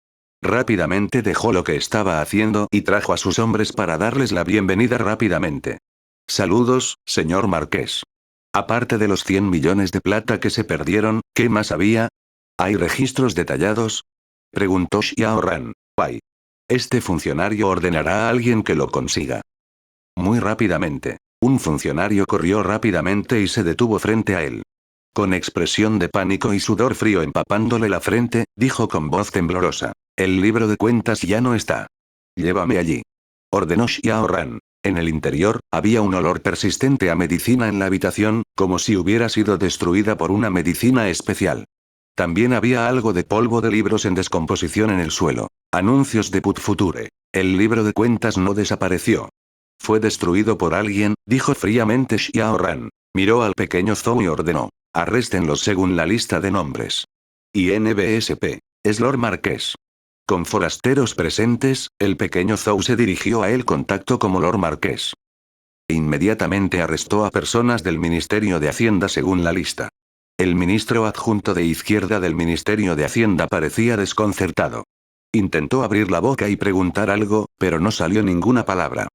Rápidamente dejó lo que estaba haciendo y trajo a sus hombres para darles la bienvenida rápidamente. Saludos, señor Marqués. Aparte de los 100 millones de plata que se perdieron, ¿qué más había? ¿Hay registros detallados? Preguntó Xiao Ran. Pai. Este funcionario ordenará a alguien que lo consiga. Muy rápidamente. Un funcionario corrió rápidamente y se detuvo frente a él. Con expresión de pánico y sudor frío empapándole la frente, dijo con voz temblorosa. El libro de cuentas ya no está. Llévame allí. Ordenó Xiao Ran. En el interior, había un olor persistente a medicina en la habitación, como si hubiera sido destruida por una medicina especial. También había algo de polvo de libros en descomposición en el suelo. Anuncios de Put Future. El libro de cuentas no desapareció. Fue destruido por alguien, dijo fríamente Xiao Ran. Miró al pequeño Zhou y ordenó. Arréstenlos según la lista de nombres. INBSP. Es Lord Marqués. Con forasteros presentes, el pequeño Zhou se dirigió a él contacto como Lord Marqués. Inmediatamente arrestó a personas del Ministerio de Hacienda según la lista. El ministro adjunto de izquierda del Ministerio de Hacienda parecía desconcertado. Intentó abrir la boca y preguntar algo, pero no salió ninguna palabra.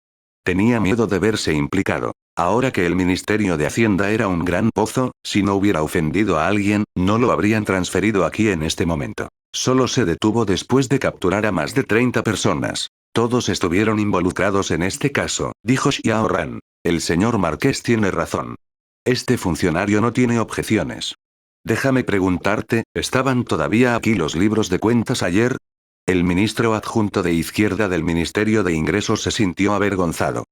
Tenía miedo de verse implicado. Ahora que el Ministerio de Hacienda era un gran pozo, si no hubiera ofendido a alguien, no lo habrían transferido aquí en este momento. Solo se detuvo después de capturar a más de 30 personas. Todos estuvieron involucrados en este caso, dijo Xiao Ran. El señor Marqués tiene razón. Este funcionario no tiene objeciones. Déjame preguntarte, ¿estaban todavía aquí los libros de cuentas ayer? El ministro adjunto de izquierda del Ministerio de Ingresos se sintió avergonzado.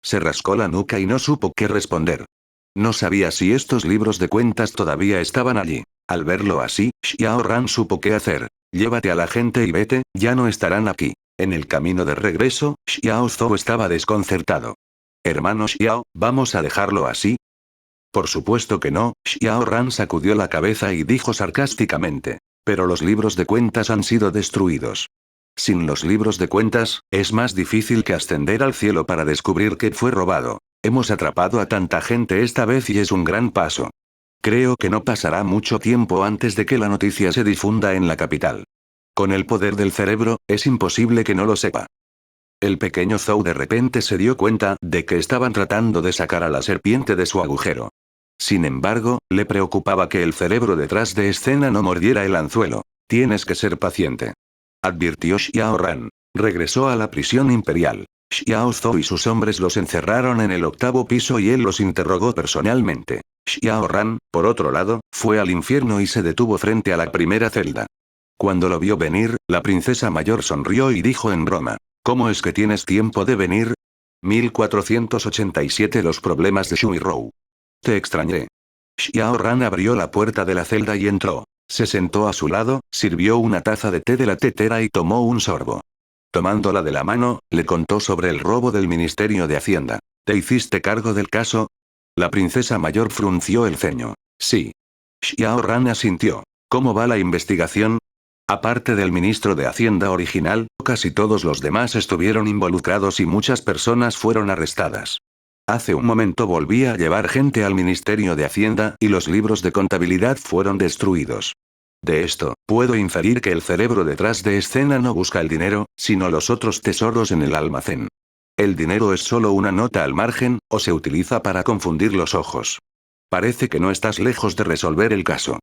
Se rascó la nuca y no supo qué responder. No sabía si estos libros de cuentas todavía estaban allí. Al verlo así, Xiao Ran supo qué hacer. Llévate a la gente y vete, ya no estarán aquí. En el camino de regreso, Xiao Zhou estaba desconcertado. Hermano Xiao, ¿vamos a dejarlo así? Por supuesto que no, Xiao Ran sacudió la cabeza y dijo sarcásticamente. Pero los libros de cuentas han sido destruidos. Sin los libros de cuentas, es más difícil que ascender al cielo para descubrir que fue robado. Hemos atrapado a tanta gente esta vez y es un gran paso. Creo que no pasará mucho tiempo antes de que la noticia se difunda en la capital. Con el poder del cerebro, es imposible que no lo sepa. El pequeño Zhou de repente se dio cuenta de que estaban tratando de sacar a la serpiente de su agujero. Sin embargo, le preocupaba que el cerebro detrás de escena no mordiera el anzuelo. Tienes que ser paciente. Advirtió Xiao Ran. Regresó a la prisión imperial. Xiao Zhou y sus hombres los encerraron en el 8º piso y él los interrogó personalmente. Xiao Ran, por otro lado, fue al infierno y se detuvo frente a la primera celda. Cuando lo vio venir, la princesa mayor sonrió y dijo en broma: ¿Cómo es que tienes tiempo de venir? 1487 Los problemas de Shui Rou. Te extrañé. Xiao Ran abrió la puerta de la celda y entró. Se sentó a su lado, sirvió una taza de té de la tetera y tomó un sorbo. Tomándola de la mano, le contó sobre el robo del Ministerio de Hacienda. ¿Te hiciste cargo del caso? La princesa mayor frunció el ceño. Sí. Xiao Ran asintió. ¿Cómo va la investigación? Aparte del ministro de Hacienda original, casi todos los demás estuvieron involucrados y muchas personas fueron arrestadas. Hace un momento volví a llevar gente al Ministerio de Hacienda y los libros de contabilidad fueron destruidos. De esto, puedo inferir que el cerebro detrás de escena no busca el dinero, sino los otros tesoros en el almacén. El dinero es solo una nota al margen, o se utiliza para confundir los ojos. Parece que no estás lejos de resolver el caso.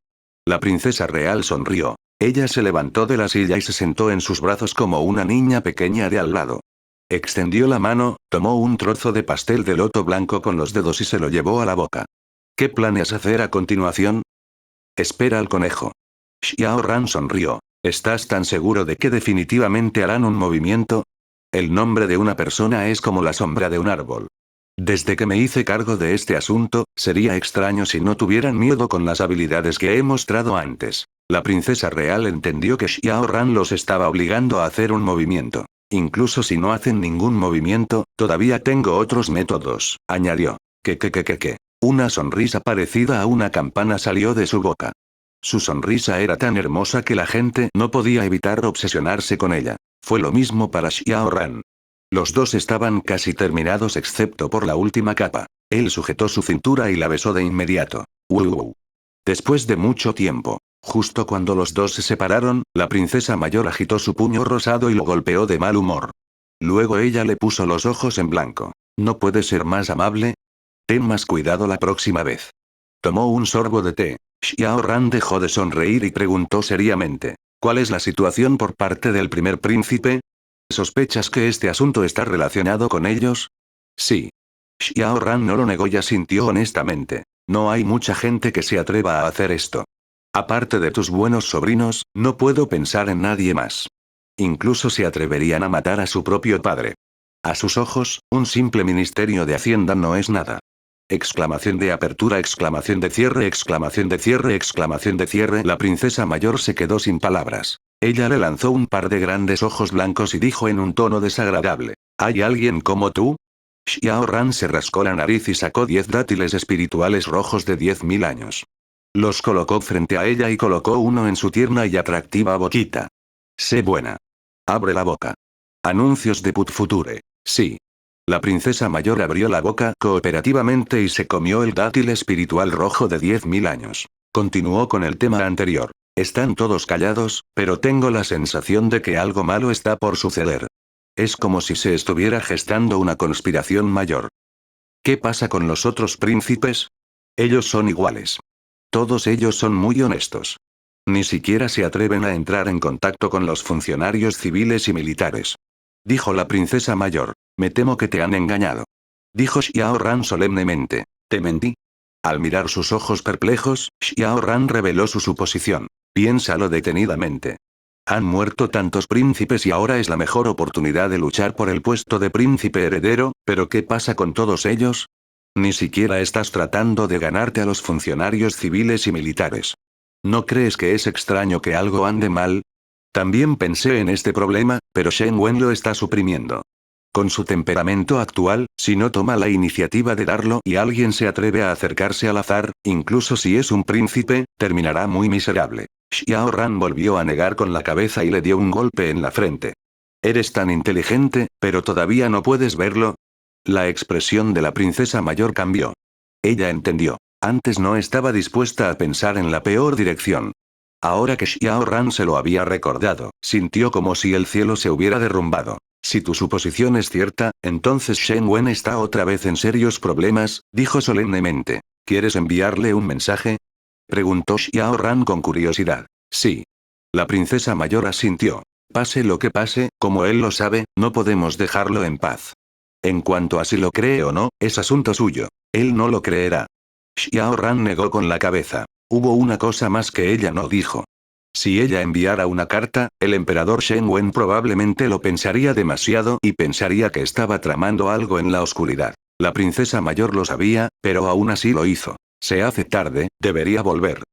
La princesa real sonrió. Ella se levantó de la silla y se sentó en sus brazos como una niña pequeña de al lado. Extendió la mano, tomó un trozo de pastel de loto blanco con los dedos y se lo llevó a la boca. ¿Qué planeas hacer a continuación? Espera al conejo. Xiao Ran sonrió. ¿Estás tan seguro de que definitivamente harán un movimiento? El nombre de una persona es como la sombra de un árbol. Desde que me hice cargo de este asunto, sería extraño si no tuvieran miedo con las habilidades que he mostrado antes. La princesa real entendió que Xiao Ran los estaba obligando a hacer un movimiento. Incluso si no hacen ningún movimiento, todavía tengo otros métodos, añadió. ¿Qué? Una sonrisa parecida a una campana salió de su boca. Su sonrisa era tan hermosa que la gente no podía evitar obsesionarse con ella. Fue lo mismo para Xiao Ran. Los dos estaban casi terminados excepto por la última capa. Él sujetó su cintura y la besó de inmediato. ¡Wow! Después de mucho tiempo, justo cuando los dos se separaron, la princesa mayor agitó su puño rosado y lo golpeó de mal humor. Luego ella le puso los ojos en blanco. ¿No puede ser más amable? Ten más cuidado la próxima vez. Tomó un sorbo de té. Xiao Ran dejó de sonreír y preguntó seriamente. ¿Cuál es la situación por parte del primer príncipe? ¿Sospechas que este asunto está relacionado con ellos? Sí. Xiao Ran no lo negó y asintió honestamente. No hay mucha gente que se atreva a hacer esto. Aparte de tus buenos sobrinos, no puedo pensar en nadie más. Incluso se atreverían a matar a su propio padre. A sus ojos, un simple ministerio de Hacienda no es nada. Exclamación de apertura, exclamación de cierre, exclamación de cierre, exclamación de cierre. La princesa mayor se quedó sin palabras. Ella le lanzó un par de grandes ojos blancos y dijo en un tono desagradable. ¿Hay alguien como tú? Xiao Ran se rascó la nariz y sacó 10 dátiles espirituales rojos de 10.000 años. Los colocó frente a ella y colocó uno en su tierna y atractiva boquita. Sé buena. Abre la boca. Anuncios de Put Future. Sí. La princesa mayor abrió la boca cooperativamente y se comió el dátil espiritual rojo de 10.000 años. Continuó con el tema anterior. Están todos callados, pero tengo la sensación de que algo malo está por suceder. Es como si se estuviera gestando una conspiración mayor. ¿Qué pasa con los otros príncipes? Ellos son iguales. Todos ellos son muy honestos. Ni siquiera se atreven a entrar en contacto con los funcionarios civiles y militares. Dijo la princesa mayor. Me temo que te han engañado. Dijo Xiao Ran solemnemente. ¿Te mentí? Al mirar sus ojos perplejos, Xiao Ran reveló su suposición. Piénsalo detenidamente. Han muerto tantos príncipes y ahora es la mejor oportunidad de luchar por el puesto de príncipe heredero, pero ¿qué pasa con todos ellos? Ni siquiera estás tratando de ganarte a los funcionarios civiles y militares. ¿No crees que es extraño que algo ande mal? También pensé en este problema, pero Shen Wen lo está suprimiendo. Con su temperamento actual, si no toma la iniciativa de darlo y alguien se atreve a acercarse al azar, incluso si es un príncipe, terminará muy miserable. Xiao Ran volvió a negar con la cabeza y le dio un golpe en la frente. Eres tan inteligente, pero todavía no puedes verlo. La expresión de la princesa mayor cambió. Ella entendió. Antes no estaba dispuesta a pensar en la peor dirección. Ahora que Xiao Ran se lo había recordado, sintió como si el cielo se hubiera derrumbado. Si tu suposición es cierta, entonces Shen Wen está otra vez en serios problemas, dijo solemnemente. ¿Quieres enviarle un mensaje? Preguntó Xiao Ran con curiosidad. Sí. La princesa mayor asintió. Pase lo que pase, como él lo sabe, no podemos dejarlo en paz. En cuanto a si lo cree o no, es asunto suyo. Él no lo creerá. Xiao Ran negó con la cabeza. Hubo una cosa más que ella no dijo. Si ella enviara una carta, el emperador Shen Wen probablemente lo pensaría demasiado y pensaría que estaba tramando algo en la oscuridad. La princesa mayor lo sabía, pero aún así lo hizo. Se hace tarde, debería volver.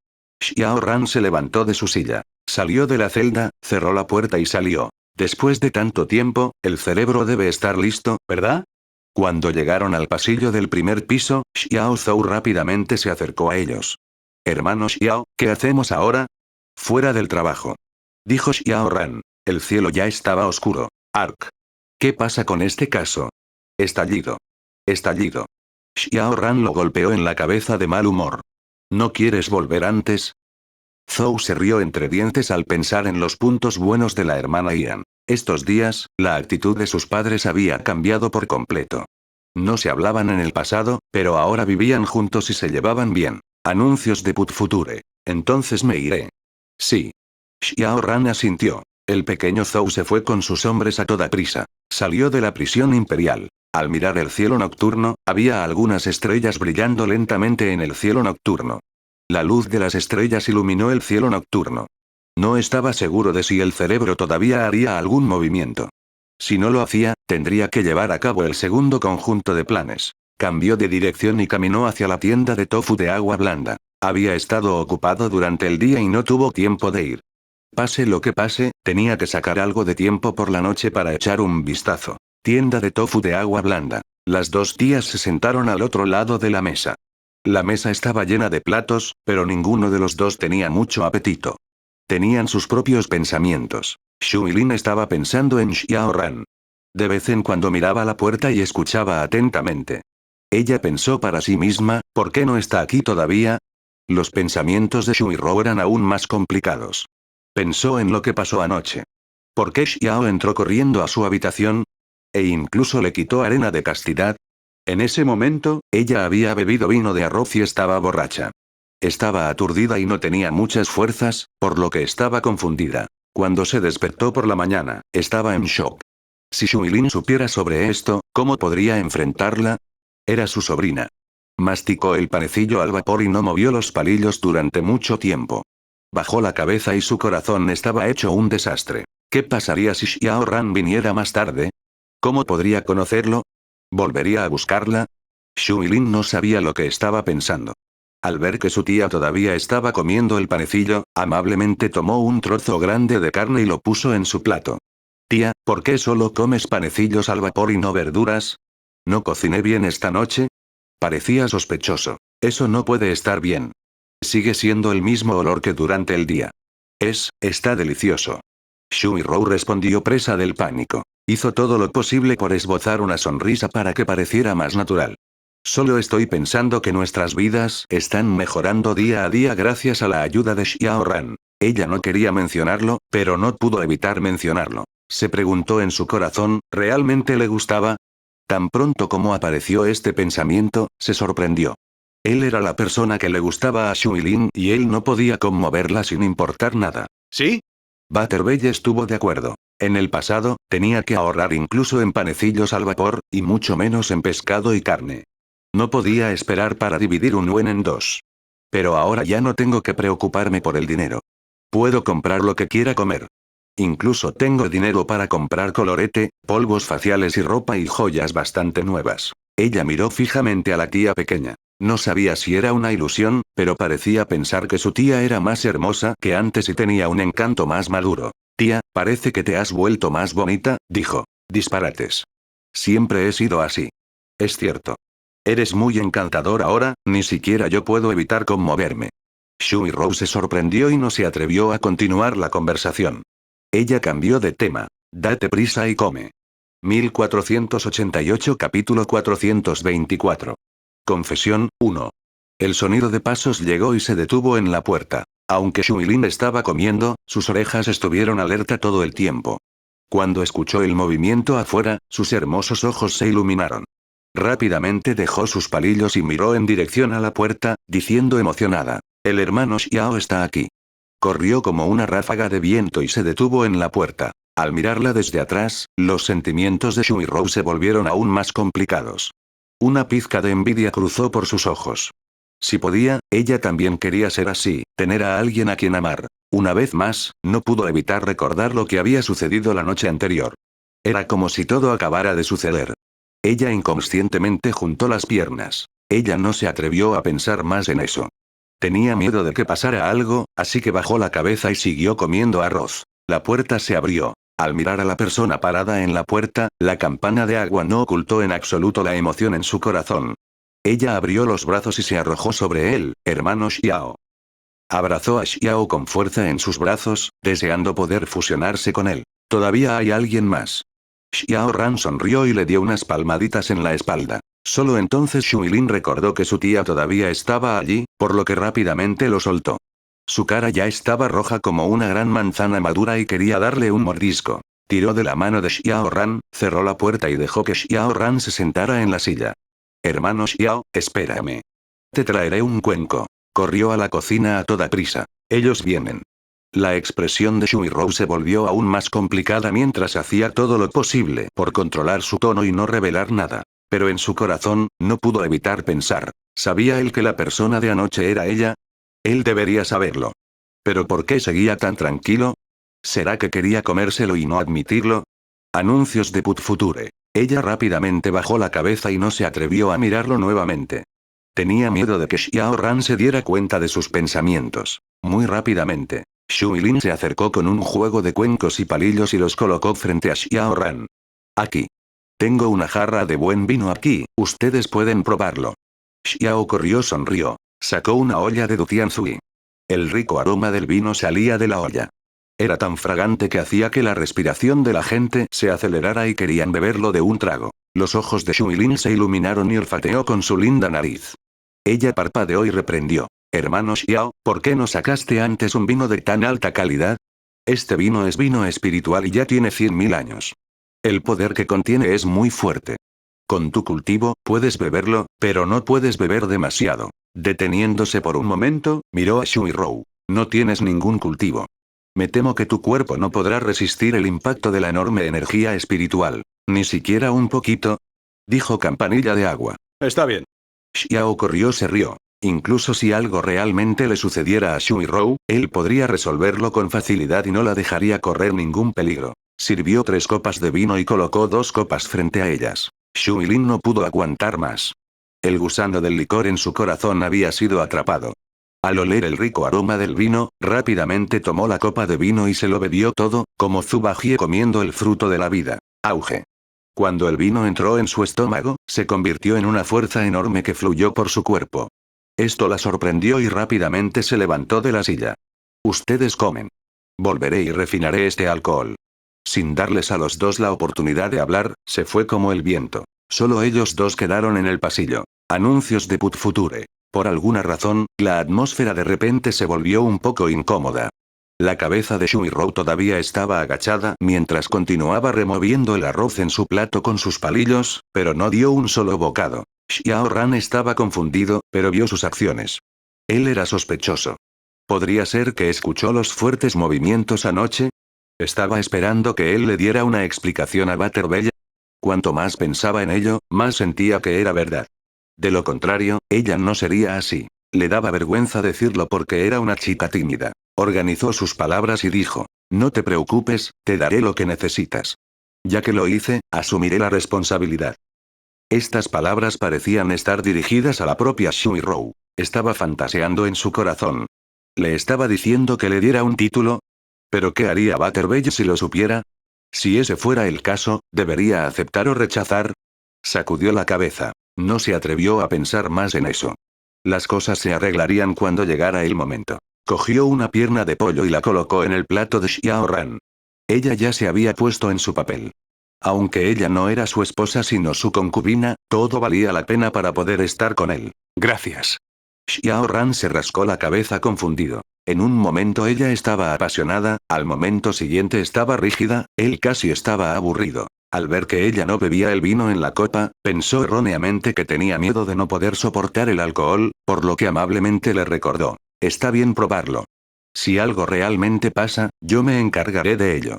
Xiao Ran se levantó de su silla. Salió de la celda, cerró la puerta y salió. Después de tanto tiempo, el cerebro debe estar listo, ¿verdad? Cuando llegaron al pasillo del primer piso, Xiao Zhou rápidamente se acercó a ellos. Hermano Xiao, ¿qué hacemos ahora? Fuera del trabajo. Dijo Xiao Ran. El cielo ya estaba oscuro. Ark. ¿Qué pasa con este caso? Estallido. Estallido. Xiao Ran lo golpeó en la cabeza de mal humor. ¿No quieres volver antes? Zhou se rió entre dientes al pensar en los puntos buenos de la hermana Ian. Estos días, la actitud de sus padres había cambiado por completo. No se hablaban en el pasado, pero ahora vivían juntos y se llevaban bien. Anuncios de Put Future. Entonces me iré. Sí. Xiao Ran asintió. El pequeño Zhou se fue con sus hombres a toda prisa. Salió de la prisión imperial. Al mirar el cielo nocturno, había algunas estrellas brillando lentamente en el cielo nocturno. La luz de las estrellas iluminó el cielo nocturno. No estaba seguro de si el cerebro todavía haría algún movimiento. Si no lo hacía, tendría que llevar a cabo el segundo conjunto de planes. Cambió de dirección y caminó hacia la tienda de tofu de agua blanda. Había estado ocupado durante el día y no tuvo tiempo de ir. Pase lo que pase, tenía que sacar algo de tiempo por la noche para echar un vistazo. Tienda de tofu de agua blanda. Las dos tías se sentaron al otro lado de la mesa. La mesa estaba llena de platos, pero ninguno de los dos tenía mucho apetito. Tenían sus propios pensamientos. Shuilin estaba pensando en Xiao Ran. De vez en cuando miraba la puerta y escuchaba atentamente. Ella pensó para sí misma, ¿por qué no está aquí todavía? Los pensamientos de Shui Rou eran aún más complicados. Pensó en lo que pasó anoche. ¿Por qué Xiao entró corriendo a su habitación? E incluso le quitó arena de castidad. En ese momento, ella había bebido vino de arroz y estaba borracha. Estaba aturdida y no tenía muchas fuerzas, por lo que estaba confundida. Cuando se despertó por la mañana, estaba en shock. Si Shuilin supiera sobre esto, ¿cómo podría enfrentarla? Era su sobrina. Masticó el panecillo al vapor y no movió los palillos durante mucho tiempo. Bajó la cabeza y su corazón estaba hecho un desastre. ¿Qué pasaría si Xiao Ran viniera más tarde? ¿Cómo podría conocerlo? ¿Volvería a buscarla? Shuilin no sabía lo que estaba pensando. Al ver que su tía todavía estaba comiendo el panecillo, amablemente tomó un trozo grande de carne y lo puso en su plato. Tía, ¿por qué solo comes panecillos al vapor y no verduras? ¿No cociné bien esta noche? Parecía sospechoso. Eso no puede estar bien. Sigue siendo el mismo olor que durante el día. Está delicioso. Shui Rou respondió presa del pánico. Hizo todo lo posible por esbozar una sonrisa para que pareciera más natural. Solo estoy pensando que nuestras vidas están mejorando día a día gracias a la ayuda de Xiao Ran. Ella no quería mencionarlo, pero no pudo evitar mencionarlo. Se preguntó en su corazón, ¿realmente le gustaba? Tan pronto como apareció este pensamiento, se sorprendió. Él era la persona que le gustaba a Shuilin y él no podía conmoverla sin importar nada. ¿Sí? Butterbell estuvo de acuerdo. En el pasado, tenía que ahorrar incluso en panecillos al vapor, y mucho menos en pescado y carne. No podía esperar para dividir un yuan en dos. Pero ahora ya no tengo que preocuparme por el dinero. Puedo comprar lo que quiera comer. Incluso tengo dinero para comprar colorete, polvos faciales y ropa y joyas bastante nuevas. Ella miró fijamente a la tía pequeña. No sabía si era una ilusión, pero parecía pensar que su tía era más hermosa que antes y tenía un encanto más maduro. Tía, parece que te has vuelto más bonita, dijo. Disparates. Siempre he sido así. Es cierto. Eres muy encantador ahora, ni siquiera yo puedo evitar conmoverme. Shui Rou se sorprendió y no se atrevió a continuar la conversación. Ella cambió de tema. Date prisa y come. 1488 capítulo 424. Confesión, 1. El sonido de pasos llegó y se detuvo en la puerta. Aunque Shuilin estaba comiendo, sus orejas estuvieron alerta todo el tiempo. Cuando escuchó el movimiento afuera, sus hermosos ojos se iluminaron. Rápidamente dejó sus palillos y miró en dirección a la puerta, diciendo emocionada: el hermano Xiao está aquí. Corrió como una ráfaga de viento y se detuvo en la puerta. Al mirarla desde atrás, los sentimientos de Shuirou se volvieron aún más complicados. Una pizca de envidia cruzó por sus ojos. Si podía, ella también quería ser así, tener a alguien a quien amar. Una vez más, no pudo evitar recordar lo que había sucedido la noche anterior. Era como si todo acabara de suceder. Ella inconscientemente juntó las piernas. Ella no se atrevió a pensar más en eso. Tenía miedo de que pasara algo, así que bajó la cabeza y siguió comiendo arroz. La puerta se abrió. Al mirar a la persona parada en la puerta, la campana de agua no ocultó en absoluto la emoción en su corazón. Ella abrió los brazos y se arrojó sobre él, hermano Xiao. Abrazó a Xiao con fuerza en sus brazos, deseando poder fusionarse con él. Todavía hay alguien más. Xiao Ran sonrió y le dio unas palmaditas en la espalda. Solo entonces Shuilin recordó que su tía todavía estaba allí, por lo que rápidamente lo soltó. Su cara ya estaba roja como una gran manzana madura y quería darle un mordisco. Tiró de la mano de Xiao Ran, cerró la puerta y dejó que Xiao Ran se sentara en la silla. Hermano Xiao, espérame. Te traeré un cuenco. Corrió a la cocina a toda prisa. Ellos vienen. La expresión de Shuirou se volvió aún más complicada mientras hacía todo lo posible por controlar su tono y no revelar nada. Pero en su corazón, no pudo evitar pensar. ¿Sabía él que la persona de anoche era ella? Él debería saberlo. ¿Pero por qué seguía tan tranquilo? ¿Será que quería comérselo y no admitirlo? Anuncios de Put Future. Ella rápidamente bajó la cabeza y no se atrevió a mirarlo nuevamente. Tenía miedo de que Xiao Ran se diera cuenta de sus pensamientos. Muy rápidamente, Shuilin se acercó con un juego de cuencos y palillos y los colocó frente a Xiao Ran. Aquí. Tengo una jarra de buen vino aquí, ustedes pueden probarlo. Xiao corrió sonrió. Sacó una olla de Dutianzui. El rico aroma del vino salía de la olla. Era tan fragante que hacía que la respiración de la gente se acelerara y querían beberlo de un trago. Los ojos de Shuilin se iluminaron y olfateó con su linda nariz. Ella parpadeó y reprendió. Hermano Xiao, ¿por qué no sacaste antes un vino de tan alta calidad? Este vino es vino espiritual y ya tiene 100.000 años. El poder que contiene es muy fuerte. Con tu cultivo, puedes beberlo, pero no puedes beber demasiado. Deteniéndose por un momento, miró a Shuirou. No tienes ningún cultivo. Me temo que tu cuerpo no podrá resistir el impacto de la enorme energía espiritual. Ni siquiera un poquito. Dijo Campanilla de Agua. Está bien. Xiao corrió se rió. Incluso si algo realmente le sucediera a Shuirou, él podría resolverlo con facilidad y no la dejaría correr ningún peligro. Sirvió 3 copas de vino y colocó 2 copas frente a ellas. Shuilin no pudo aguantar más. El gusano del licor en su corazón había sido atrapado. Al oler el rico aroma del vino, rápidamente tomó la copa de vino y se lo bebió todo, como Zubajie comiendo el fruto de la vida. Auge. Cuando el vino entró en su estómago, se convirtió en una fuerza enorme que fluyó por su cuerpo. Esto la sorprendió y rápidamente se levantó de la silla. Ustedes comen. Volveré y refinaré este alcohol. Sin darles a los dos la oportunidad de hablar, se fue como el viento. Solo ellos dos quedaron en el pasillo. Anuncios de Put Future. Por alguna razón, la atmósfera de repente se volvió un poco incómoda. La cabeza de Shuirou todavía estaba agachada mientras continuaba removiendo el arroz en su plato con sus palillos, pero no dio un solo bocado. Xiao Ran estaba confundido, pero vio sus acciones. Él era sospechoso. ¿Podría ser que escuchó los fuertes movimientos anoche? ¿Estaba esperando que él le diera una explicación a Butterbella? Cuanto más pensaba en ello, más sentía que era verdad. De lo contrario, ella no sería así. Le daba vergüenza decirlo porque era una chica tímida. Organizó sus palabras y dijo: no te preocupes, te daré lo que necesitas. Ya que lo hice, asumiré la responsabilidad. Estas palabras parecían estar dirigidas a la propia Shuirou. Estaba fantaseando en su corazón. ¿Le estaba diciendo que le diera un título? ¿Pero qué haría Butterbell si lo supiera? Si ese fuera el caso, ¿debería aceptar o rechazar? Sacudió la cabeza. No se atrevió a pensar más en eso. Las cosas se arreglarían cuando llegara el momento. Cogió una pierna de pollo y la colocó en el plato de Xiao Ran. Ella ya se había puesto en su papel. Aunque ella no era su esposa sino su concubina, todo valía la pena para poder estar con él. Gracias. Xiao Ran se rascó la cabeza confundido. En un momento ella estaba apasionada, al momento siguiente estaba rígida, él casi estaba aburrido. Al ver que ella no bebía el vino en la copa, pensó erróneamente que tenía miedo de no poder soportar el alcohol, por lo que amablemente le recordó. Está bien probarlo. Si algo realmente pasa, yo me encargaré de ello.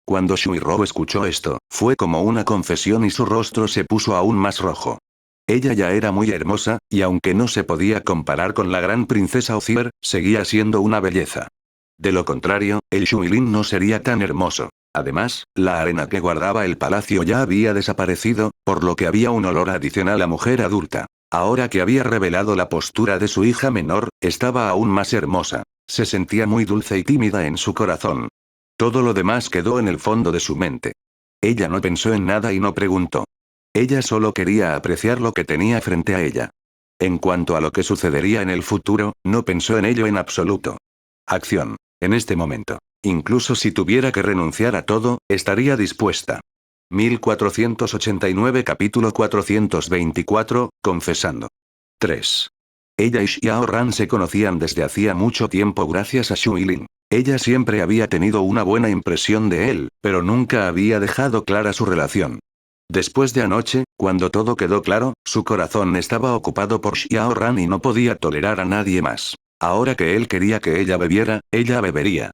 Cuando Shuirou escuchó esto, fue como una confesión y su rostro se puso aún más rojo. Ella ya era muy hermosa, y aunque no se podía comparar con la gran princesa Ozier, seguía siendo una belleza. De lo contrario, el Shuilin no sería tan hermoso. Además, la arena que guardaba el palacio ya había desaparecido, por lo que había un olor adicional a mujer adulta. Ahora que había revelado la postura de su hija menor, estaba aún más hermosa. Se sentía muy dulce y tímida en su corazón. Todo lo demás quedó en el fondo de su mente. Ella no pensó en nada y no preguntó. Ella solo quería apreciar lo que tenía frente a ella. En cuanto a lo que sucedería en el futuro, no pensó en ello en absoluto. Acción. En este momento. Incluso si tuviera que renunciar a todo, estaría dispuesta. 1489 capítulo 424, confesando. 3. Ella y Xiao Ran se conocían desde hacía mucho tiempo gracias a Shu Yilin. Ella siempre había tenido una buena impresión de él, pero nunca había dejado clara su relación. Después de anoche, cuando todo quedó claro, su corazón estaba ocupado por Xiao Ran y no podía tolerar a nadie más. Ahora que él quería que ella bebiera, ella bebería.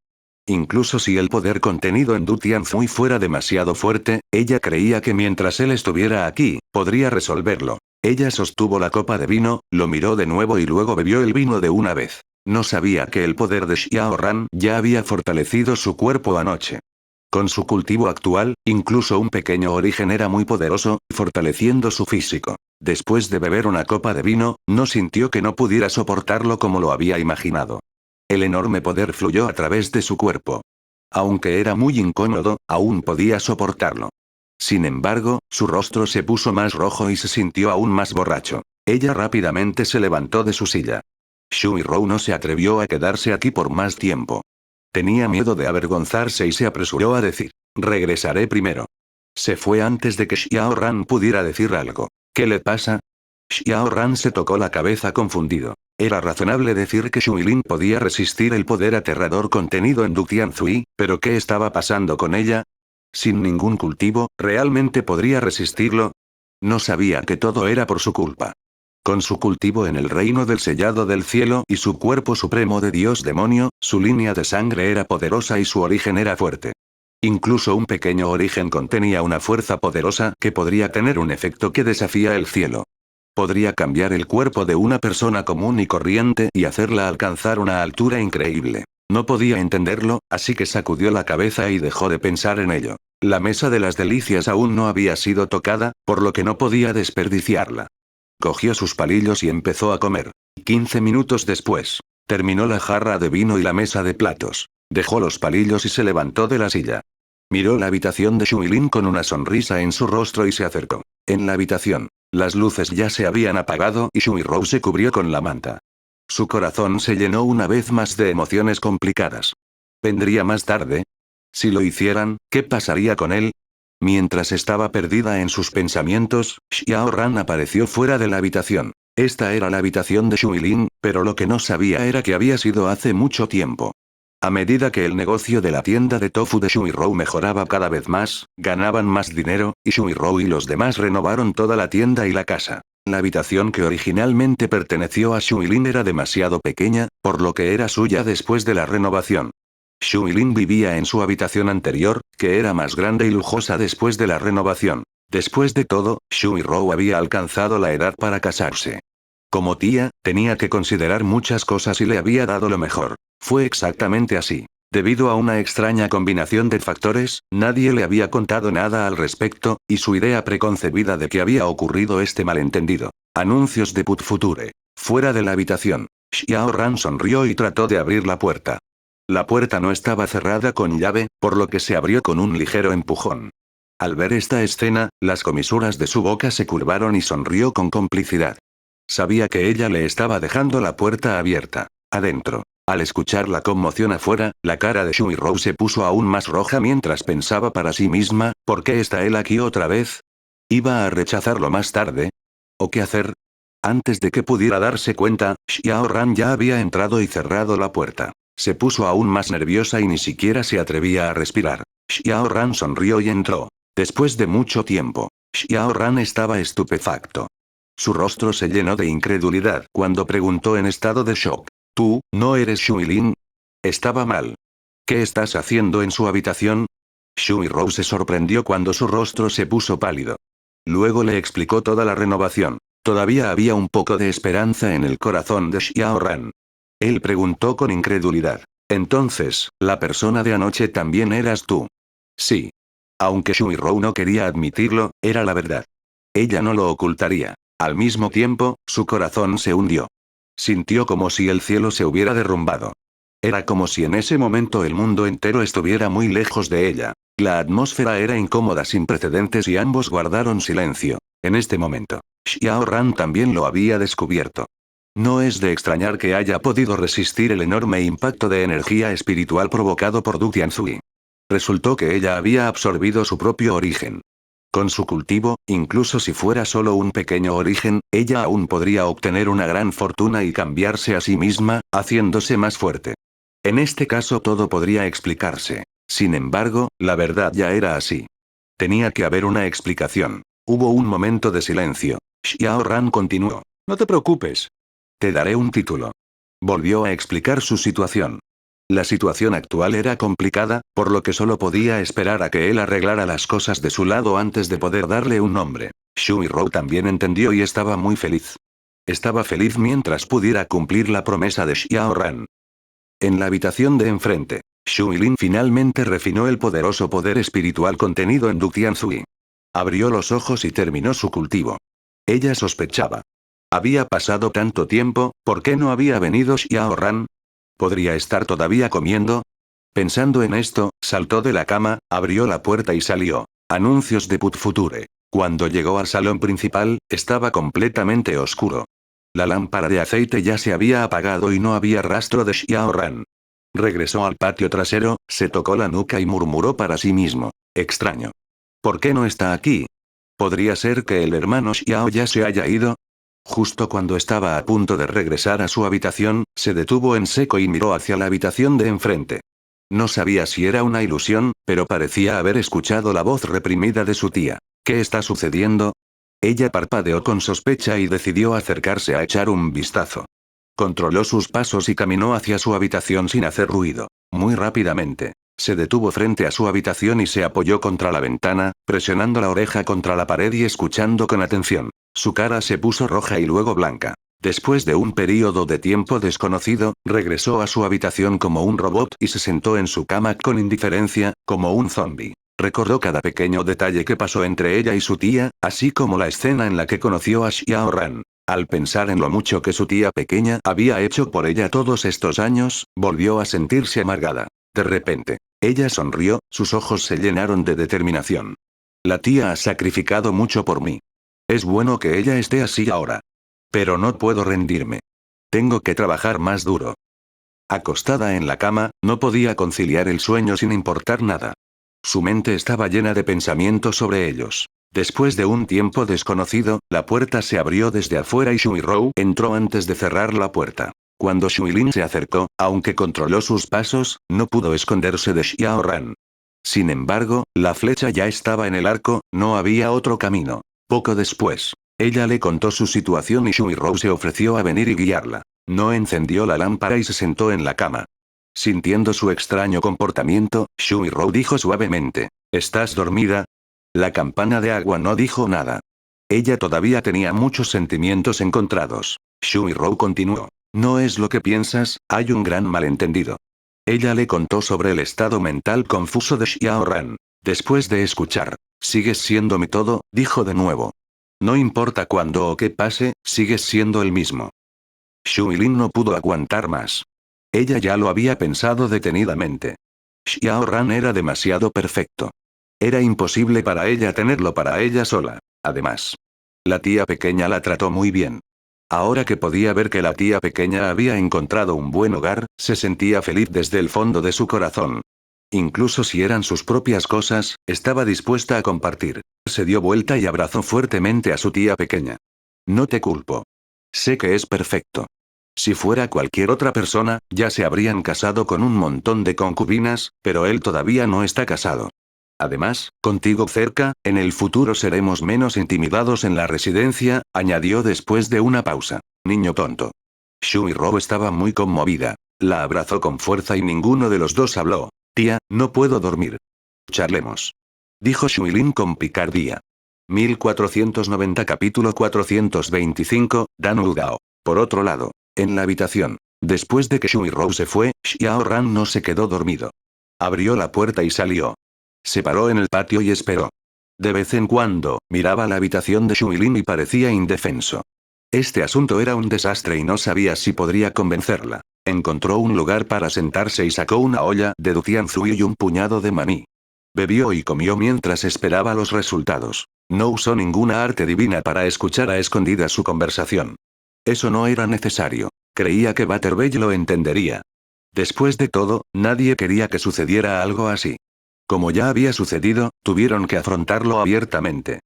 Incluso si el poder contenido en Du Tianfui fuera demasiado fuerte, ella creía que mientras él estuviera aquí, podría resolverlo. Ella sostuvo la copa de vino, lo miró de nuevo y luego bebió el vino de una vez. No sabía que el poder de Xiao Ran ya había fortalecido su cuerpo anoche. Con su cultivo actual, incluso un pequeño origen era muy poderoso, fortaleciendo su físico. Después de beber una copa de vino, no sintió que no pudiera soportarlo como lo había imaginado. El enorme poder fluyó a través de su cuerpo. Aunque era muy incómodo, aún podía soportarlo. Sin embargo, su rostro se puso más rojo y se sintió aún más borracho. Ella rápidamente se levantó de su silla. Shuirou no se atrevió a quedarse aquí por más tiempo. Tenía miedo de avergonzarse y se apresuró a decir, regresaré primero. Se fue antes de que Xiao Ran pudiera decir algo. ¿Qué le pasa? Xiao Ran se tocó la cabeza confundido. Era razonable decir que Shu Yilin podía resistir el poder aterrador contenido en Du Tianfui, pero ¿qué estaba pasando con ella? Sin ningún cultivo, ¿realmente podría resistirlo? No sabía que todo era por su culpa. Con su cultivo en el reino del sellado del cielo y su cuerpo supremo de Dios demonio, su línea de sangre era poderosa y su origen era fuerte. Incluso un pequeño origen contenía una fuerza poderosa que podría tener un efecto que desafía el cielo. Podría cambiar el cuerpo de una persona común y corriente y hacerla alcanzar una altura increíble. No podía entenderlo, así que sacudió la cabeza y dejó de pensar en ello. La mesa de las delicias aún no había sido tocada, por lo que no podía desperdiciarla. Cogió sus palillos y empezó a comer. 15 minutos después, terminó la jarra de vino y la mesa de platos. Dejó los palillos y se levantó de la silla. Miró la habitación de Shu Yilin con una sonrisa en su rostro y se acercó. En la habitación, las luces ya se habían apagado y Shuirou se cubrió con la manta. Su corazón se llenó una vez más de emociones complicadas. ¿Vendría más tarde? Si lo hicieran, ¿qué pasaría con él? Mientras estaba perdida en sus pensamientos, Xiao Ran apareció fuera de la habitación. Esta era la habitación de Shu Yilin, pero lo que no sabía era que había sido hace mucho tiempo. A medida que el negocio de la tienda de tofu de Shuirou mejoraba cada vez más, ganaban más dinero, y Shuirou y los demás renovaron toda la tienda y la casa. La habitación que originalmente perteneció a Shu Yilin era demasiado pequeña, por lo que era suya después de la renovación. Shu Yilin vivía en su habitación anterior, que era más grande y lujosa después de la renovación. Después de todo, Shuirou había alcanzado la edad para casarse. Como tía, tenía que considerar muchas cosas y le había dado lo mejor. Fue exactamente así. Debido a una extraña combinación de factores, nadie le había contado nada al respecto, y su idea preconcebida de que había ocurrido este malentendido. Anuncios de Put Future. Fuera de la habitación. Xiao Ran sonrió y trató de abrir la puerta. La puerta no estaba cerrada con llave, por lo que se abrió con un ligero empujón. Al ver esta escena, las comisuras de su boca se curvaron y sonrió con complicidad. Sabía que ella le estaba dejando la puerta abierta. Adentro. Al escuchar la conmoción afuera, la cara de Shuirou se puso aún más roja mientras pensaba para sí misma, ¿por qué está él aquí otra vez? ¿Iba a rechazarlo más tarde? ¿O qué hacer? Antes de que pudiera darse cuenta, Xiao Ran ya había entrado y cerrado la puerta. Se puso aún más nerviosa y ni siquiera se atrevía a respirar. Xiao Ran sonrió y entró. Después de mucho tiempo, Xiao Ran estaba estupefacto. Su rostro se llenó de incredulidad cuando preguntó en estado de shock. ¿Tú, no eres Shuilin? Estaba mal. ¿Qué estás haciendo en su habitación? Shui Rou se sorprendió cuando su rostro se puso pálido. Luego le explicó toda la renovación. Todavía había un poco de esperanza en el corazón de Xiao Ran. Él preguntó con incredulidad. Entonces, ¿la persona de anoche también eras tú? Sí. Aunque Shui Rou no quería admitirlo, era la verdad. Ella no lo ocultaría. Al mismo tiempo, su corazón se hundió. Sintió como si el cielo se hubiera derrumbado. Era como si en ese momento el mundo entero estuviera muy lejos de ella. La atmósfera era incómoda sin precedentes y ambos guardaron silencio. En este momento, Xiao Ran también lo había descubierto. No es de extrañar que haya podido resistir el enorme impacto de energía espiritual provocado por Du Tianzui. Resultó que ella había absorbido su propio origen. Con su cultivo, incluso si fuera solo un pequeño origen, ella aún podría obtener una gran fortuna y cambiarse a sí misma, haciéndose más fuerte. En este caso todo podría explicarse. Sin embargo, la verdad ya era así. Tenía que haber una explicación. Hubo un momento de silencio. Xiao Ran continuó. No te preocupes. Te daré un título. Volvió a explicar su situación. La situación actual era complicada, por lo que solo podía esperar a que él arreglara las cosas de su lado antes de poder darle un nombre. Shui Rou también entendió y estaba muy feliz. Estaba feliz mientras pudiera cumplir la promesa de Xiao Ran. En la habitación de enfrente, Shui Lin finalmente refinó el poderoso poder espiritual contenido en Du Tianzui. Abrió los ojos y terminó su cultivo. Ella sospechaba. Había pasado tanto tiempo, ¿por qué no había venido Xiao Ran? ¿Podría estar todavía comiendo? Pensando en esto, saltó de la cama, abrió la puerta y salió. Anuncios de Put Future. Cuando llegó al salón principal, estaba completamente oscuro. La lámpara de aceite ya se había apagado y no había rastro de Xiao Ran. Regresó al patio trasero, se tocó la nuca y murmuró para sí mismo. Extraño. ¿Por qué no está aquí? ¿Podría ser que el hermano Xiao ya se haya ido? Justo cuando estaba a punto de regresar a su habitación, se detuvo en seco y miró hacia la habitación de enfrente. No sabía si era una ilusión, pero parecía haber escuchado la voz reprimida de su tía. ¿Qué está sucediendo? Ella parpadeó con sospecha y decidió acercarse a echar un vistazo. Controló sus pasos y caminó hacia su habitación sin hacer ruido. Muy rápidamente. Se detuvo frente a su habitación y se apoyó contra la ventana, presionando la oreja contra la pared y escuchando con atención. Su cara se puso roja y luego blanca. Después de un período de tiempo desconocido, regresó a su habitación como un robot y se sentó en su cama con indiferencia, como un zombi. Recordó cada pequeño detalle que pasó entre ella y su tía, así como la escena en la que conoció a Xiao Ran. Al pensar en lo mucho que su tía pequeña había hecho por ella todos estos años, volvió a sentirse amargada. De repente, ella sonrió, sus ojos se llenaron de determinación. La tía ha sacrificado mucho por mí. Es bueno que ella esté así ahora. Pero no puedo rendirme. Tengo que trabajar más duro. Acostada en la cama, no podía conciliar el sueño sin importar nada. Su mente estaba llena de pensamientos sobre ellos. Después de un tiempo desconocido, la puerta se abrió desde afuera y Shui Rou entró antes de cerrar la puerta. Cuando Shui Lin se acercó, aunque controló sus pasos, no pudo esconderse de Xiao Ran. Sin embargo, la flecha ya estaba en el arco, no había otro camino. Poco después, ella le contó su situación y Shui Rou se ofreció a venir y guiarla. No encendió la lámpara y se sentó en la cama. Sintiendo su extraño comportamiento, Shui Rou dijo suavemente, ¿estás dormida? La campana de agua no dijo nada. Ella todavía tenía muchos sentimientos encontrados. Shui Rou continuó. No es lo que piensas, hay un gran malentendido. Ella le contó sobre el estado mental confuso de Xiao Ran. Después de escuchar, sigues siendo mi todo, dijo de nuevo. No importa cuándo o qué pase, sigues siendo el mismo. Shui Lin no pudo aguantar más. Ella ya lo había pensado detenidamente. Xiao Ran era demasiado perfecto. Era imposible para ella tenerlo para ella sola. Además, la tía pequeña la trató muy bien. Ahora que podía ver que la tía pequeña había encontrado un buen hogar, se sentía feliz desde el fondo de su corazón. Incluso si eran sus propias cosas, estaba dispuesta a compartir. Se dio vuelta y abrazó fuertemente a su tía pequeña. No te culpo. Sé que es perfecto. Si fuera cualquier otra persona, ya se habrían casado con un montón de concubinas, pero él todavía no está casado. Además, contigo cerca, en el futuro seremos menos intimidados en la residencia, añadió después de una pausa. Niño tonto. Shuiro estaba muy conmovida. La abrazó con fuerza y ninguno de los dos habló. Tía, no puedo dormir. Charlemos. Dijo Shuilin con picardía. 1490 capítulo 425, Dan Udao. Por otro lado, en la habitación, después de que Shuiro se fue, Xiao Ran no se quedó dormido. Abrió la puerta y salió. Se paró en el patio y esperó. De vez en cuando, miraba la habitación de Shuilin y parecía indefenso. Este asunto era un desastre y no sabía si podría convencerla. Encontró un lugar para sentarse y sacó una olla de Dutianzui y un puñado de maní. Bebió y comió mientras esperaba los resultados. No usó ninguna arte divina para escuchar a escondidas su conversación. Eso no era necesario. Creía que Butterbell lo entendería. Después de todo, nadie quería que sucediera algo así. Como ya había sucedido, tuvieron que afrontarlo abiertamente.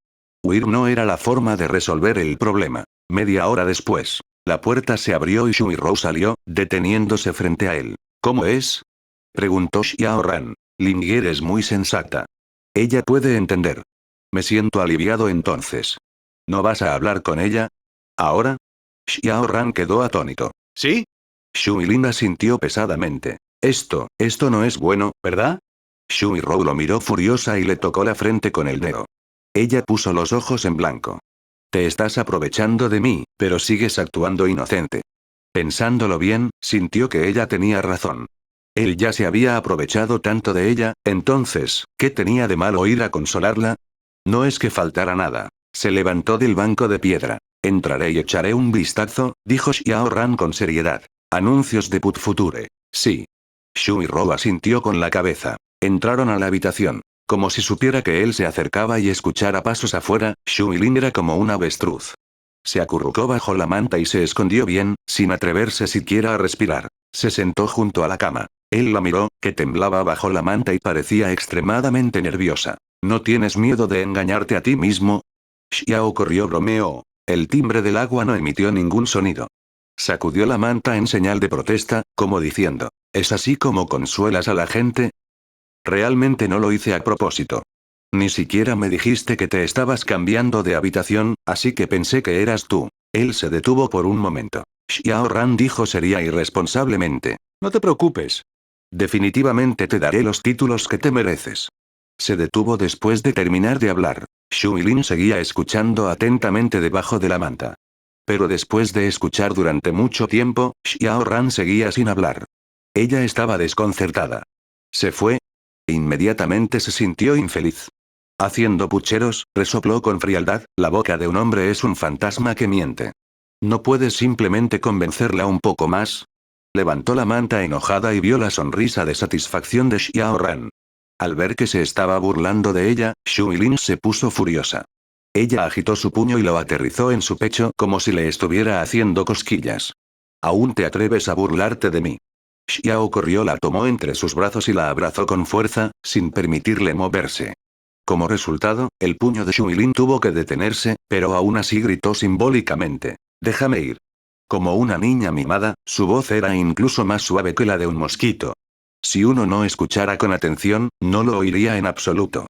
Huir no era la forma de resolver el problema. Media hora después, la puerta se abrió y Shuiro salió, deteniéndose frente a él. ¿Cómo es? Preguntó Xiao Ran. Lingier es muy sensata. Ella puede entender. Me siento aliviado entonces. ¿No vas a hablar con ella? ¿Ahora? Xiao Ran quedó atónito. ¿Sí? Shuilin asintió pesadamente. Esto no es bueno, ¿verdad? Shuiro lo miró furiosa y le tocó la frente con el dedo. Ella puso los ojos en blanco. Te estás aprovechando de mí, pero sigues actuando inocente. Pensándolo bien, sintió que ella tenía razón. Él ya se había aprovechado tanto de ella, entonces, ¿qué tenía de malo ir a consolarla? No es que faltara nada. Se levantó del banco de piedra. Entraré y echaré un vistazo, dijo Xiao Ran con seriedad. Anuncios de Put Future. Sí. Shuiro asintió con la cabeza. Entraron a la habitación. Como si supiera que él se acercaba y escuchara pasos afuera, Shuilin era como un avestruz. Se acurrucó bajo la manta y se escondió bien, sin atreverse siquiera a respirar. Se sentó junto a la cama. Él la miró, que temblaba bajo la manta y parecía extremadamente nerviosa. ¿No tienes miedo de engañarte a ti mismo? Xiao corrió bromeó. El timbre del agua no emitió ningún sonido. Sacudió la manta en señal de protesta, como diciendo, ¿es así como consuelas a la gente? Realmente no lo hice a propósito. Ni siquiera me dijiste que te estabas cambiando de habitación, así que pensé que eras tú. Él se detuvo por un momento. Xiao Ran dijo seria y responsablemente. No te preocupes. Definitivamente te daré los títulos que te mereces. Se detuvo después de terminar de hablar. Shuilin seguía escuchando atentamente debajo de la manta. Pero después de escuchar durante mucho tiempo, Xiao Ran seguía sin hablar. Ella estaba desconcertada. Se fue. Inmediatamente se sintió infeliz. Haciendo pucheros, resopló con frialdad, la boca de un hombre es un fantasma que miente. ¿No puedes simplemente convencerla un poco más? Levantó la manta enojada y vio la sonrisa de satisfacción de Xiao Ran. Al ver que se estaba burlando de ella, Shuilin se puso furiosa. Ella agitó su puño y lo aterrizó en su pecho como si le estuviera haciendo cosquillas. ¿Aún te atreves a burlarte de mí? Xiao corrió, la tomó entre sus brazos y la abrazó con fuerza, sin permitirle moverse. Como resultado, el puño de Shuilin tuvo que detenerse, pero aún así gritó simbólicamente. Déjame ir. Como una niña mimada, su voz era incluso más suave que la de un mosquito. Si uno no escuchara con atención, no lo oiría en absoluto.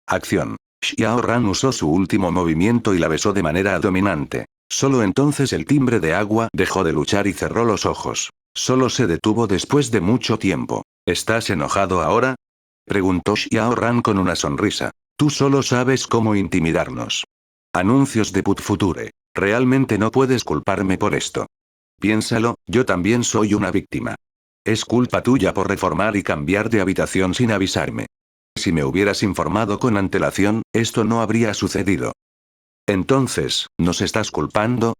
Acción. Xiao Ran usó su último movimiento y la besó de manera dominante. Solo entonces el timbre de agua dejó de luchar y cerró los ojos. Solo se detuvo después de mucho tiempo. ¿Estás enojado ahora? Preguntó Xiao Ran con una sonrisa. Tú solo sabes cómo intimidarnos. Anuncios de Put Future. Realmente no puedes culparme por esto. Piénsalo, yo también soy una víctima. Es culpa tuya por reformar y cambiar de habitación sin avisarme. Si me hubieras informado con antelación, esto no habría sucedido. Entonces, ¿nos estás culpando?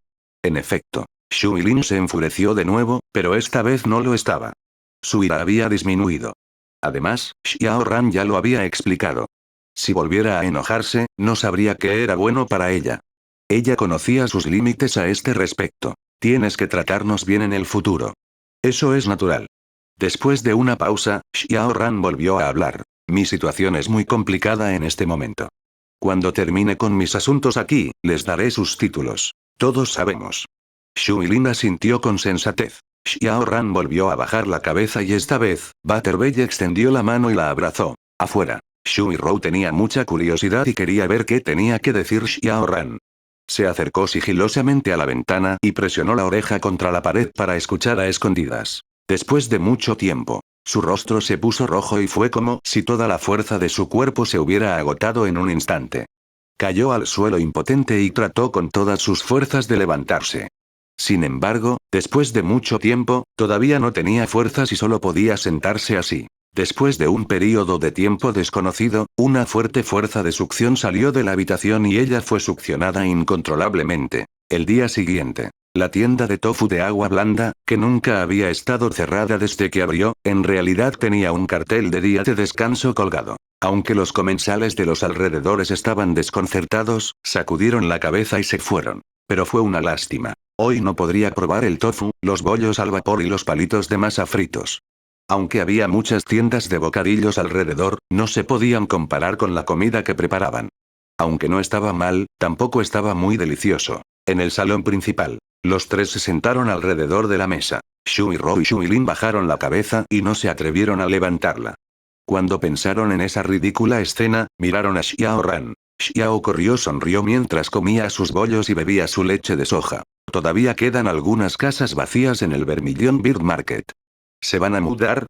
En efecto. Shuilin se enfureció de nuevo, pero esta vez no lo estaba. Su ira había disminuido. Además, Xiao Ran ya lo había explicado. Si volviera a enojarse, no sabría qué era bueno para ella. Ella conocía sus límites a este respecto. Tienes que tratarnos bien en el futuro. Eso es natural. Después de una pausa, Xiao Ran volvió a hablar. Mi situación es muy complicada en este momento. Cuando termine con mis asuntos aquí, les daré sus títulos. Todos sabemos. Shuilin asintió con sensatez. Xiao Ran volvió a bajar la cabeza y esta vez, Butterbell extendió la mano y la abrazó. Afuera. Shu y Rou tenía mucha curiosidad y quería ver qué tenía que decir Xiao Ran. Se acercó sigilosamente a la ventana y presionó la oreja contra la pared para escuchar a escondidas. Después de mucho tiempo, su rostro se puso rojo y fue como si toda la fuerza de su cuerpo se hubiera agotado en un instante. Cayó al suelo impotente y trató con todas sus fuerzas de levantarse. Sin embargo, después de mucho tiempo, todavía no tenía fuerzas y solo podía sentarse así. Después de un período de tiempo desconocido, una fuerte fuerza de succión salió de la habitación y ella fue succionada incontrolablemente. El día siguiente, la tienda de tofu de agua blanda, que nunca había estado cerrada desde que abrió, en realidad tenía un cartel de día de descanso colgado. Aunque los comensales de los alrededores estaban desconcertados, sacudieron la cabeza y se fueron. Pero fue una lástima. Hoy no podría probar el tofu, los bollos al vapor y los palitos de masa fritos. Aunque había muchas tiendas de bocadillos alrededor, no se podían comparar con la comida que preparaban. Aunque no estaba mal, tampoco estaba muy delicioso. En el salón principal, los tres se sentaron alrededor de la mesa. Shu y Rou y Shuilin bajaron la cabeza y no se atrevieron a levantarla. Cuando pensaron en esa ridícula escena, miraron a Xiao Ran. Xiao sonrió mientras comía sus bollos y bebía su leche de soja. Todavía quedan algunas casas vacías en el Vermilion Bird Market. ¿Se van a mudar?